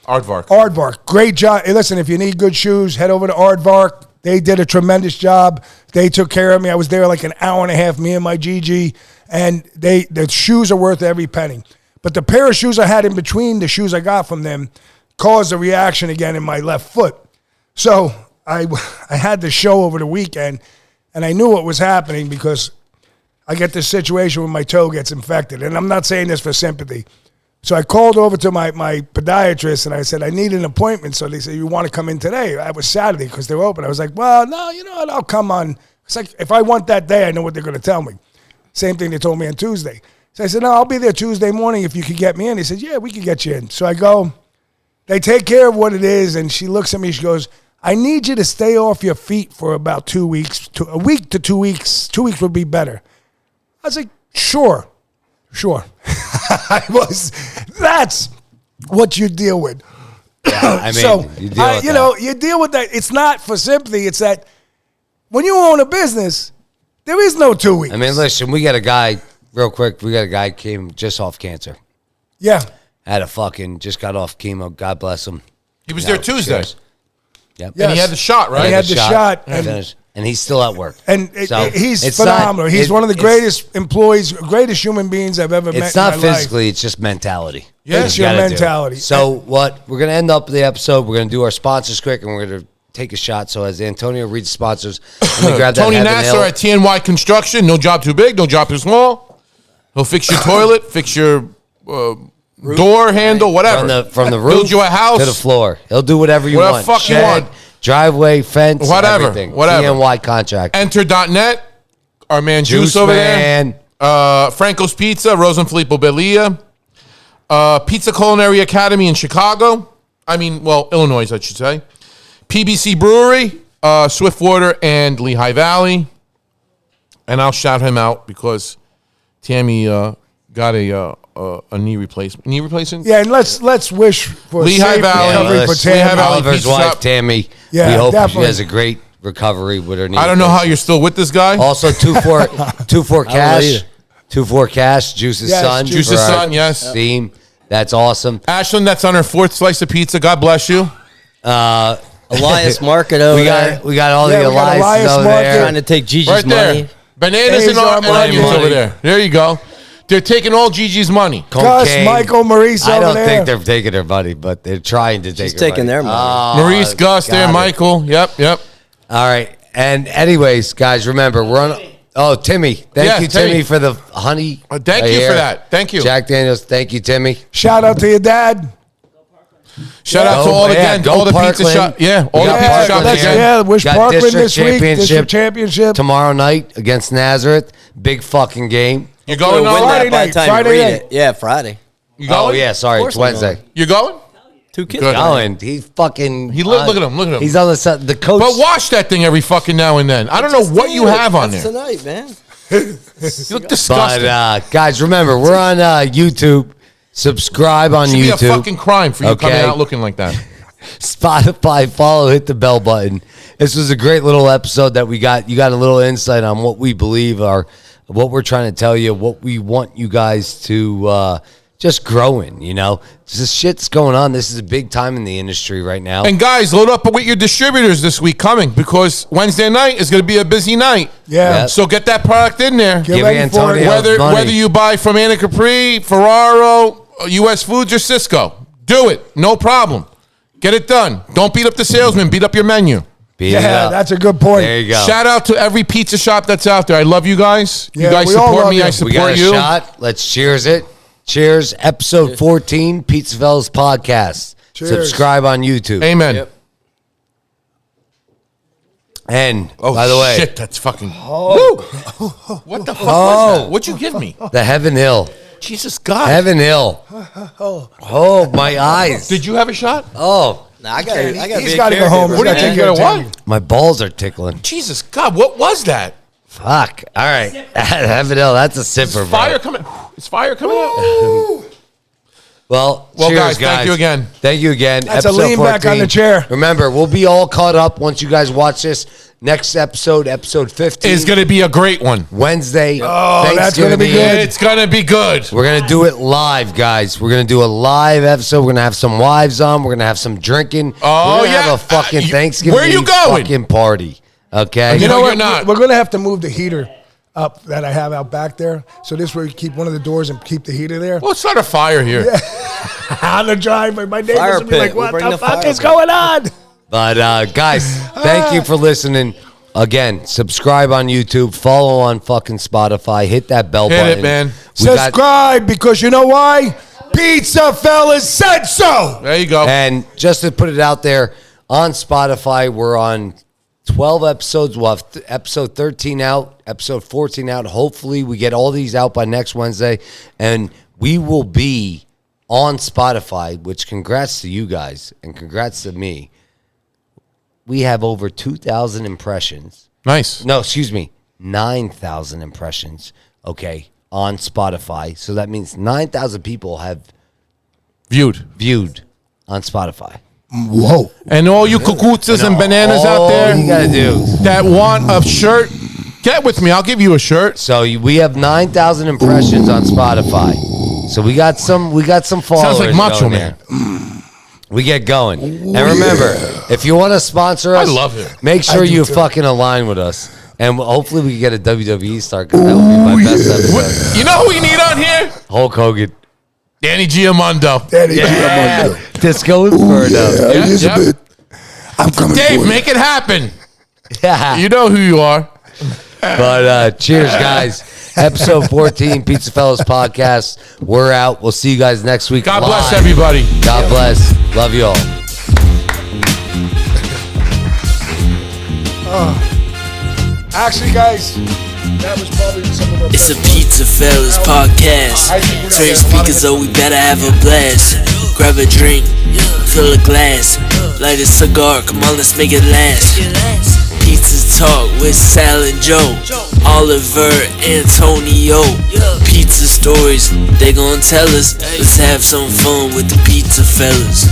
Aardvark. Aardvark. Great job. Hey, listen, if you need good shoes, head over to Aardvark. They did a tremendous job. They took care of me. I was there like an hour and a half, me and my Gigi, and the shoes are worth every penny. But the pair of shoes I had in between the shoes I got from them caused a reaction again in my left foot. So I had the show over the weekend, and I knew what was happening because I get this situation where my toe gets infected. And I'm not saying this for sympathy. So I called over to my podiatrist, and I said, I need an appointment. So they said, you want to come in today? That was Saturday because they were open. I was like, well, no, you know what? I'll come on. It's like, if I want that day, I know what they're going to tell me. Same thing they told me on Tuesday. So I said, no, I'll be there Tuesday morning if you could get me in. He said, yeah, we can get you in. So I go, they take care of what it is, and she looks at me, she goes, I need you to stay off your feet for about 2 weeks, a week to 2 weeks. 2 weeks would be better. I was like, sure. That's what you deal with. Yeah, I mean, so, you deal with that. You deal with that. It's not for sympathy. It's that when you own a business, there is no 2 weeks. I mean, listen, we got a guy, real quick, came just off cancer. Yeah. Just got off chemo. God bless him. He was there Tuesday. Cheers. Yep. Yes. And he had the shot, right? He had the shot. And he's still at work. And he's phenomenal. He's one of the greatest employees, greatest human beings I've ever met in my life. It's not physically, it's just mentality. Yeah, it's your mentality. So we're going to end up the episode. We're going to do our sponsors quick, and we're going to take a shot. So as Antonio reads sponsors, let me grab that Tony Heaven Nassar Hill. at TNY Construction. No job too big, no job too small. He'll fix your toilet, fix your door handle, whatever. From the roof build you a house to the floor. He'll do whatever you want. Fuck Shed, you want. driveway, fence, Whatever. everything. Whatever. TNY contract. Enter.net. Our man Juice over Man. there. Franco's Pizza, Rosenfilippo Belia. Pizza Culinary Academy in Chicago. Illinois, I should say. PBC Brewery, Swiftwater, and Lehigh Valley. And I'll shout him out because Tammy got a knee replacement. Knee replacement? Yeah, and let's wish for Lehigh safe Valley. recovery for Tammy. Lehigh Valley Oliver's Pizza wife, Shop. Tammy. Yeah, we hope definitely. she has a great recovery with her knee. I don't know how you're still with this guy. Also, 2-4 cash. 2-4 cash. Juice's Yes, son. Juice's for our son, yes. Theme. That's awesome. Ashlyn, that's on her 4th slice of pizza. God bless you. Elias Market over there. We got all Yeah, the we got Elias Elias over Market. there. Trying to take Gigi's Right there. money. Bananas and Azar onions money. over there. There you go. They're taking all Gigi's money. Gus, Cocaine. Michael, Maurice I over don't there. think they're taking their money, but they're trying to take She's taking their money. Maurice, Gus, there, got it. Michael. Yep. All right. And anyways, guys, remember, we're on... Oh, Timmy. Thank you, Timmy, for the honey. Thank you for that. Thank you. Jack Daniels, thank you, Timmy. Shout out to your dad. Shout out to all the pizza shop. Yeah, all the pizza shops again. Wish Got Parkland district this week. District championship. tomorrow night against Nazareth. Big fucking game. You going We'll win on? that by Friday the time night. you read Friday it. Yeah, Friday. You going? Oh, yeah, sorry. It's I'm Wednesday. You going? 2 kids. Good. Going. He's fucking... Look at him. Look at him. He's on the side. The coach... But watch that thing every fucking now and then. I don't know what you have on That's there. tonight, man. You look disgusting. But, guys, remember, we're on YouTube. Subscribe on Should be a YouTube. fucking crime for you coming Okay. out looking like that. Spotify, follow, hit the bell button. This was a great little episode that we got. You got a little insight on what we believe are, what we're trying to tell you, what we want you guys to just grow in, you know? This shit's going on. This is a big time in the industry right now. And guys, load up with your distributors this week coming because Wednesday night is going to be a busy night. Yeah. So get that product in there. Get Give ready for Antonio it. money. Whether you buy from Anna Capri, Ferraro, US Foods, or Cisco, do it. No problem. Get it done. Don't beat up the salesman. Beat up your menu. Beat it Yeah, up. that's a good point. There you go. Shout out to every pizza shop that's out there. I love you guys. Yeah, you guys we all support love me. you. I We support got a you. shot. Let's cheers it. Cheers. Episode 14, PizzaFellas Podcast. Cheers. Subscribe on YouTube. Amen. Yep. And, Oh, by the way, shit, that's fucking. Woo! What the fuck was that? What'd you give me? the Heaven Hill. Jesus God. Heaven Hill. Oh, my eyes. Did you have a shot? Oh, Nah, I got. He's got to go home. What He's did gotta you take get? care A of Tammy. what? my balls are tickling. Jesus God, what was that? Fuck. All right. Heaven Hill, that's a sipper, bro. Fire coming. Is fire coming out? Well, Well, cheers, guys, thank you again. Thank you again. That's a Episode lean back on the 14. chair. Remember, we'll be all caught up once you guys watch this. Next episode 15. It's going to be a great one. Wednesday. Oh, that's gonna be Thanksgiving Eve. good. It's going to be good. We're going to do it live, guys. We're going to do a live episode. We're going to have some wives on. We're going to have some drinking. Oh, We're gonna yeah. have a fucking Thanksgiving where you Eve going? fucking party. Okay? You You know No, what? you're not. We're going to have to move the heater up that I have out back there. So this way we keep one of the doors and keep the heater there. Let's start a fire here. On the driveway. My neighbors Fire will be pit. like, We'll what bring the the fuck fire is pit. going on? But, guys, thank you for listening. Again, subscribe on YouTube. Follow on fucking Spotify. Hit that bell Hit it, button. man. We got- Subscribe because you know why? Pizza Fellas said so. There you go. And just to put it out there, on Spotify, we're on 12 episodes. We'll have episode 13 out, episode 14 out. Hopefully, we get all these out by next Wednesday. And we will be on Spotify, which congrats to you guys and congrats to me. We have over 2,000 impressions. Nice. No, excuse me, 9,000 impressions, okay, on Spotify. So that means 9,000 people have viewed on Spotify. Whoa. And all you cucutzas and bananas out there All you gotta do. that want a shirt, get with me. I'll give you a shirt. So we have 9,000 impressions on Spotify. So we got some followers. Sounds like Macho going Man. there. We get going. And remember, if you want to sponsor us, I love it. make sure I do you too. fucking align with us. And hopefully we can get a WWE star because that would be my best episode. You know who we need on here? Hulk Hogan. Danny Giamondo. Daddy, Disco Inferno. Yeah, Elizabeth, I'm coming for Dave, you. make it happen. Yeah. You know who you are. But cheers, guys. Episode 14, Pizza Fellas Podcast. We're out. We'll see you guys next week. God bless live. everybody. God bless. Love you all. Actually, guys, that was probably some of our It's a best Pizza Fellas podcast. Turn your speakers up, we better have a blast. Grab a drink, fill a glass. Light a cigar, come on, let's make it last. Pizza Talk with Sal and Joe, Oliver, Antonio. Pizza stories, they gon' tell us. Let's have some fun with the Pizza Fellas.